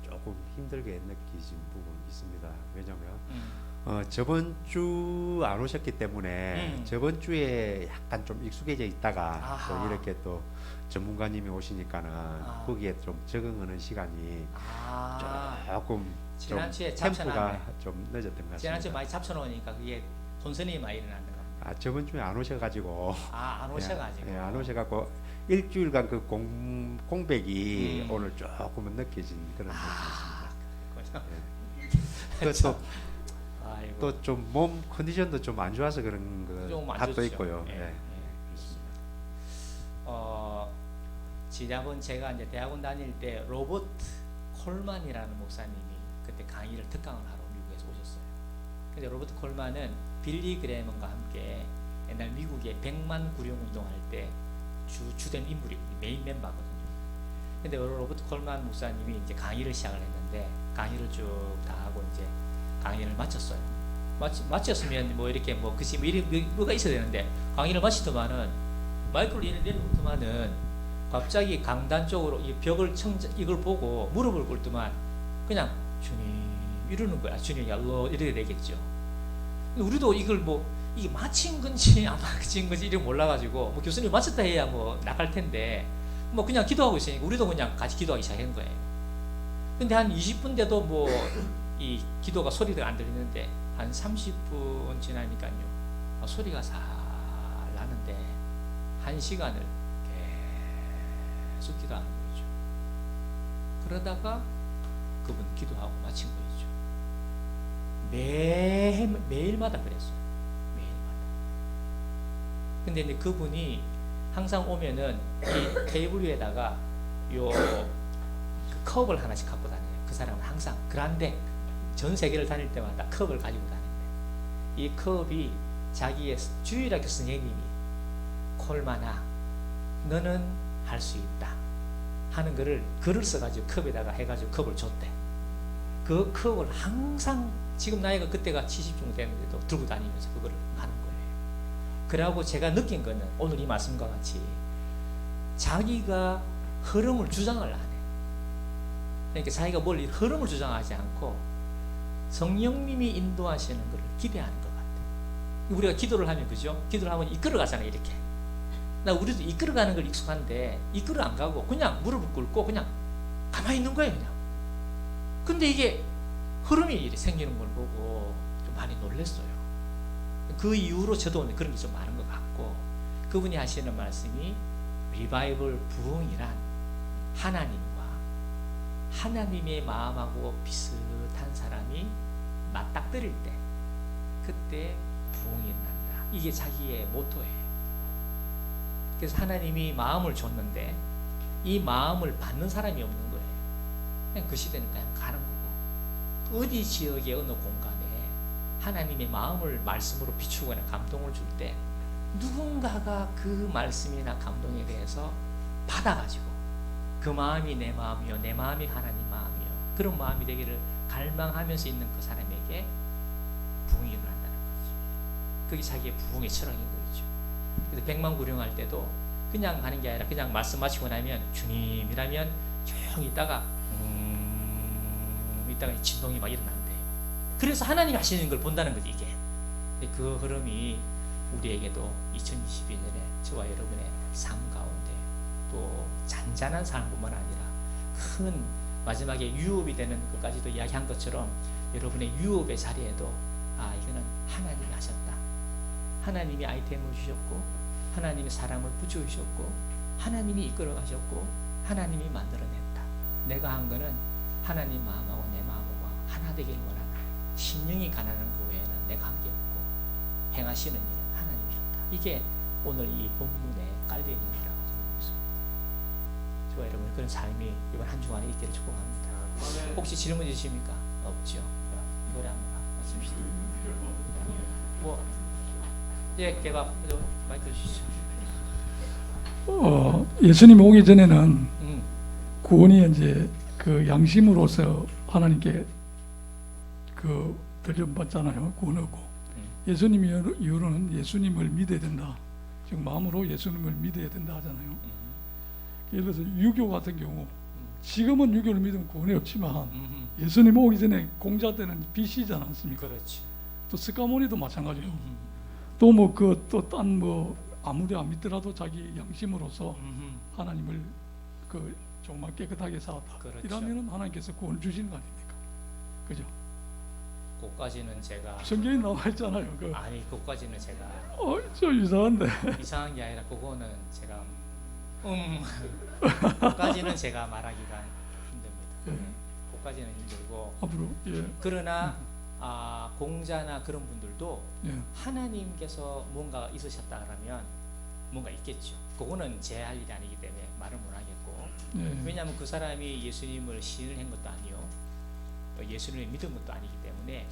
조금 힘들게 느끼신 부분이 있습니다. 왜냐하면 저번 주 안 오셨기 때문에 저번 주에 약간 좀 익숙해져 있다가 아하. 또 이렇게 또 전문가님이 오시니까는 거기에 좀 적응하는 시간이 조금 지난주에 템포가 좀 늦었던 것 같습니다. 지난주에 많이 잡쳐놓으니까 그게 혼선이 많이 일어나는 겁니다. 저번 주에 안 오셔가지고 안 오셔가지고. 안 오셔가지고 일주일간 그 공백이 오늘 조금은 느껴진 그런 느낌이었습니다. 또 좀 몸 컨디션도 좀 안 좋아서 그런 것도 있고요. 예. 지난번 제가 이제 대학원 다닐 때 로버트 콜만이라는 목사님이 그때 강의를 특강을 하러 미국에서 오셨어요. 근데 로버트 콜만은 빌리 그레이먼과 함께 옛날 미국의 100만 구령 운동할 때 주된 인물이 메인 멤버거든요. 근데 로버트 콜만 목사님이 이제 강의를 시작을 했는데 강의를 쭉 다 하고 이제 강의를 마쳤어요. 마쳤으면 뭐 이렇게 뭐 글씨 뭐가 있어야 되는데 강의를 마치더만은 마이크를 내려놓더만은 갑자기 강단 쪽으로 이 벽을 이걸 보고 무릎을 꿇더만 그냥 주님 이러는 거야. 주님 알로 이래야 되겠죠. 우리도 이걸 뭐 이게 마친 건지 안 마친 건지 이런 몰라가지고 뭐 교수님 마쳤다 해야 뭐 나갈 텐데 뭐 그냥 기도하고 있으니까 우리도 그냥 같이 기도하기 시작한 거예요. 근데 한 20분 돼도 뭐 이 기도가 소리가 안 들리는데 한 30분 지나니까요 소리가 살 나는데 1시간을 계속 기도하는 거죠. 그러다가 그분 기도하고 마친 거죠. 매일마다 그랬어요. 매일마다. 근데 이제 그분이 항상 오면은 이 테이블 위에다가 요 그 컵을 하나씩 갖고 다녀요. 그 사람은 항상. 그런데 전 세계를 다닐 때마다 컵을 가지고 다닌대. 이 컵이 자기의 주일학교 선생님이 콜마나 너는 할 수 있다 하는 거를 글을 써가지고 컵에다가 해가지고 컵을 줬대. 그 컵을 항상 지금 나이가 그때가 70 정도 되는데도 들고 다니면서 그거를 하는 거예요. 그러고 제가 느낀 거는 오늘 이 말씀과 같이 자기가 흐름을 주장을 안 해. 그러니까 자기가 뭘 흐름을 주장하지 않고 성령님이 인도하시는 것을 기대하는 것 같아요. 우리가 기도를 하면 그죠? 기도를 하면 이끌어가잖아요. 이렇게. 나 우리도 이끌어가는 걸 익숙한데 이끌어 안 가고 그냥 무릎을 꿇고 그냥 가만히 있는 거예요. 그냥. 근데 이게 흐름이 이렇게 생기는 걸 보고 좀 많이 놀랐어요. 그 이후로 저도 그런 게 좀 많은 것 같고 그분이 하시는 말씀이 리바이벌 부흥이란 하나님과 하나님의 마음하고 비슷한 사람이 맞닥뜨릴 때 그때 부흥이 난다. 이게 자기의 모토예요. 그래서 하나님이 마음을 줬는데 이 마음을 받는 사람이 없는 거예요. 그냥 그 시대는 그냥 가는 거고 어디 지역의 어느 공간에 하나님의 마음을 말씀으로 비추거나 감동을 줄 때 누군가가 그 말씀이나 감동에 대해서 받아가지고 그 마음이 내 마음이요 내 마음이 하나님 마음이요 그런 마음이 되기를 갈망하면서 있는 그 사람에게 부흥이 일어난다는 거죠. 그게 자기의 부흥의 철학인 거죠. 그래서 백만구령할 때도 그냥 하는 게 아니라 그냥 말씀하시고 나면 주님이라면 조용히 있다가 있다가 진동이 막 일어난대요. 그래서 하나님이 하시는 걸 본다는 거지 이게. 그 흐름이 우리에게도 2022년에 저와 여러분의 삶 가운데 또 잔잔한 삶뿐만 아니라 큰 마지막에 유업이 되는 것까지도 이야기한 것처럼 여러분의 유업의 자리에도 아 이거는 하나님이 하셨다. 하나님이 아이템을 주셨고 하나님이 사람을 붙여주셨고 하나님이 이끌어 가셨고 하나님이 만들어냈다. 내가 한 거는 하나님 마음하고 내 마음하고 하나 되기를 원하는 심령이 가난한 그 외에는 내가 한 게 없고 행하시는 일은 하나님이셨다. 이게 오늘 이 본문에 깔려있는 거라고 저는 믿습니다. 저와 여러분 그런 삶이 이번 한 주간에 있기를 축복합니다. 혹시 질문 있으십니까? 없죠. 노래 한번 하십시다. 뭐 예, 걔가 마이크 주시죠. 예수님 오기 전에는 구원이 이제 그 양심으로서 하나님께 그 들려받잖아요. 구원하고 예수님 이후로는 예수님을 믿어야 된다. 즉 마음으로 예수님을 믿어야 된다 하잖아요. 예를 들어서 유교 같은 경우 지금은 유교를 믿으면 구원이 없지만 예수님 오기 전에 공자 때는 BC지 않습니까? 그렇지. 또 스가모니도 마찬가지예요. 또 뭐 그 또 딴 뭐 아무리 안 믿더라도 자기 양심으로서 하나님을 그 정말 깨끗하게 살았다. 그렇죠. 이러면은 하나님께서 구원을 주시는 거 아닙니까? 그죠? 그까지는 제가 성경에 나와 있잖아요. 그 아니 그까지는 제가 좀 이상한데. 이상한 게 아니라 그거는 제가 그까지는 제가 말하기가 힘듭니다. 그까지는 힘들고 앞으로 예. 그러나 공자나 그런 분들도 예. 하나님께서 뭔가 있으셨다라면 뭔가 있겠죠. 그거는 제 할 일이 아니기 때문에 말을 못 하겠고 예. 왜냐하면 그 사람이 예수님을 시인을 한 것도 아니요 예수님을 믿은 것도 아니기 때문에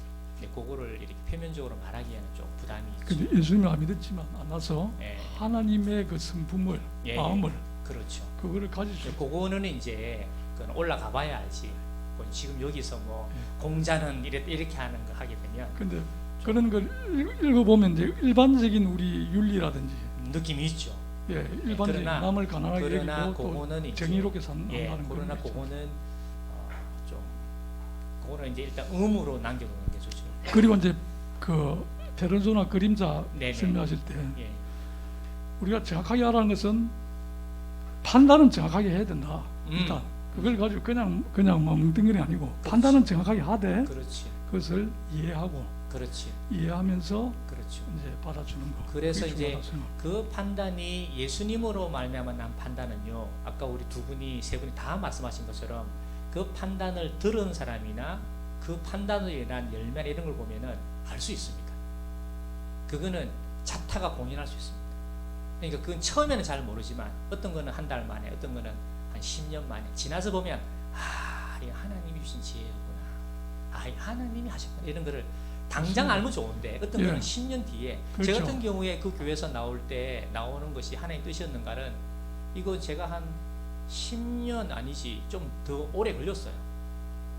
그거를 이렇게 표면적으로 말하기에는 좀 부담이 있죠. 근데 예수님을 안 믿었지만 안나서 예. 하나님의 그 성품을 예, 마음을 그렇죠. 그거를 가지죠. 그거는 이제 그건 올라가 봐야 알지. 그건 지금 여기서 뭐 공자는 이렇게 하는 거 하게 되면 근데 그런 걸 읽어보면 이제 일반적인 우리 윤리라든지 느낌이 있죠. 예, 일반적인 그러나- 남을 가난하게 그러나 여기고 또 그거는 이제 정의롭게 산다는 예, 그런 그러나 게 있죠. 그거는 좀 이제 일단 음으로 남겨놓는 게 좋죠. 그리고 이제 그 대런조나 그림자 네네. 설명하실 때 예. 우리가 정확하게 알아는 것은 판단은 정확하게 해야 된다. 일단 그걸 가지고 그냥 뭐 뭉뚱그리 아니고 판단은 정확하게 하되 그렇지. 그것을 이해하고 그렇지. 이해하면서 그렇죠. 이제 받아주는 거. 그래서 그게 이제 중요하다고 생각합니다. 그 판단이 예수님으로 말미암아 난 판단은요. 아까 우리 두 분이 세 분이 다 말씀하신 것처럼 그 판단을 들은 사람이나 그 판단으로 인한 열매나 이런 걸 보면은 알 수 있습니다. 그거는 자타가 공인할 수 있습니다. 그러니까 그건 처음에는 잘 모르지만 어떤 거는 한 달 만에, 어떤 거는 한 10년 만에 지나서 보면 이게 하나님이 주신 지혜였구나. 이게 하나님이 하셨구나. 이런 거를 당장 알면 좋은데 어떤 거는 10년 뒤에 그렇죠. 제 같은 경우에 그 교회에서 나올 때 나오는 것이 하나님 뜻이었는가는 이거 제가 한 10년 아니지 좀 더 오래 걸렸어요.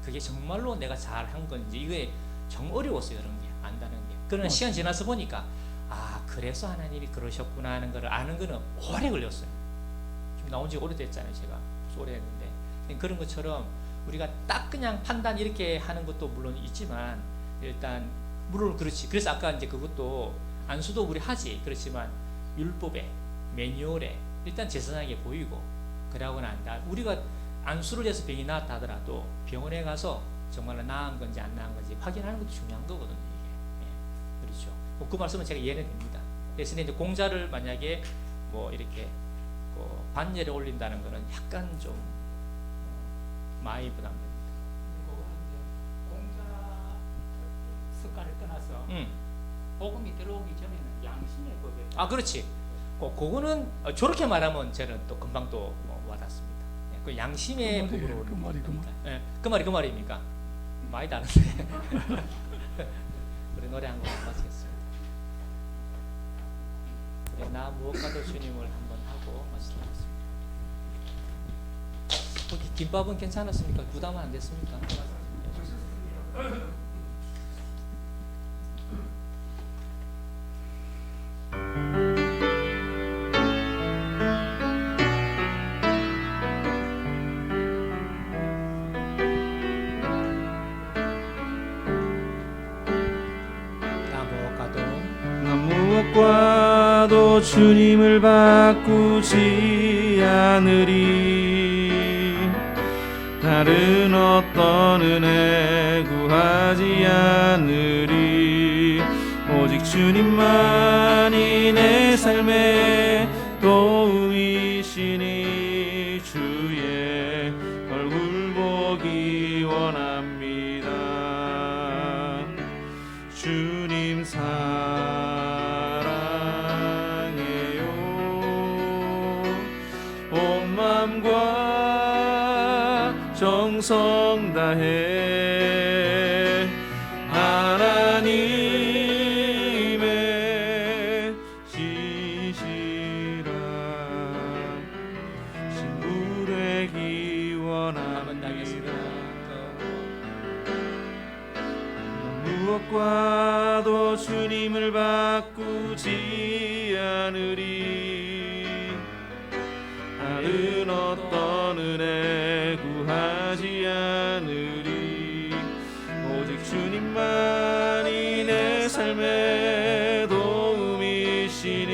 그게 정말로 내가 잘한 건지 이게 정 어려웠어요. 이런 게 안다는 게. 그러나 시간 지나서 보니까 그래서 하나님이 그러셨구나 하는 걸 아는 거는 오래 걸렸어요. 지금 나온 지 오래됐잖아요. 제가 오래됐는데 그런 것처럼 우리가 딱 그냥 판단 이렇게 하는 것도 물론 있지만 일단 물론 그렇지. 그래서 아까 이제 그것도 안수도 우리 하지. 그렇지만 율법에 매뉴얼에 일단 제사장에게 보이고 그러고 난다. 우리가 안수를 해서 병이 나았다 하더라도 병원에 가서 정말로 나은 건지 안 나은 건지 확인하는 것도 중요한 거거든요. 이게 그렇죠. 그 말씀은 제가 이해는 됩니다. 대신에 이제 공자를 만약에 뭐 이렇게 반열에 올린다는 거는 약간 좀 많이 부담됩니다. 공자 습관을 떠나서 복음이 들어오기 전에는 양심의 법에 그렇지. 그거는 저렇게 말하면 저는 또 금방 또 와닿습니다. 그 양심의 법으로. 그 말이. 예, 그 말입니까? 많이 다른데. 우리 노래 한 곡 마치겠습니다. 우리 나 무엇과도 주님을 한번 하고 마치겠습니다. 혹시 김밥은 괜찮았습니까? 부담은 안 됐습니까? 무엇과도 주님을 바꾸지 않으리. 다른 어떤 은혜 구하지 않으리. 오직 주님만이 내 삶의 도움이시니 주의 얼굴 보기 원합니다. 주님 온 마음과 정성 다해 하나님의 지시라 신부 되기 원합니다. 무엇과도 주님을 바꾸지 않으리. 다른 어떤 은혜 구하지 않으리. 오직 주님만이 내 삶의 도움이시니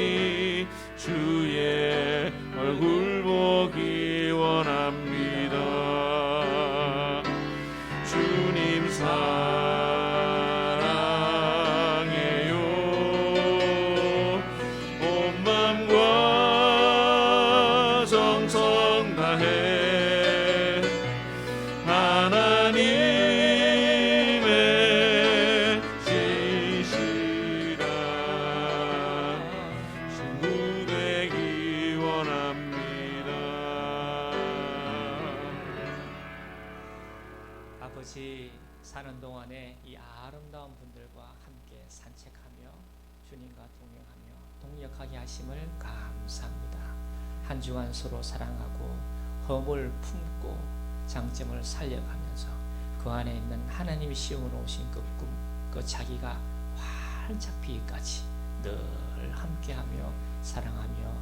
주의 얼굴 보기 원합니다. 주님 사랑해요. 온 마음과 정성 다해 하나님의 지시라 신부 되기 원합니다. 아버지, 사는 동안에 이 아름다운 분들과 함께 산책하며 주님과 동행하며 동역하게 하심을 감사합니다. 한 주간 서로 사랑하고 허물 품고 장점을 살려가면서 그 안에 있는 하나님이 씌워 오신 그 꿈, 그 자기가 활짝 피기까지 늘 함께하며 사랑하며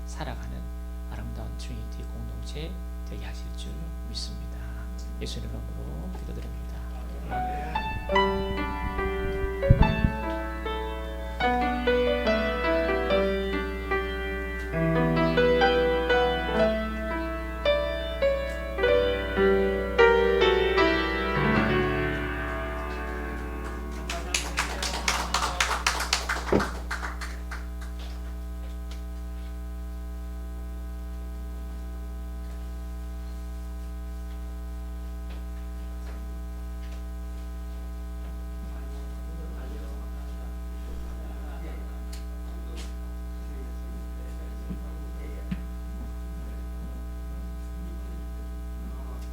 살아가는 아름다운 트리니티 공동체 되게 하실 줄 믿습니다. 예수님 이름으로 기도드립니다. 네.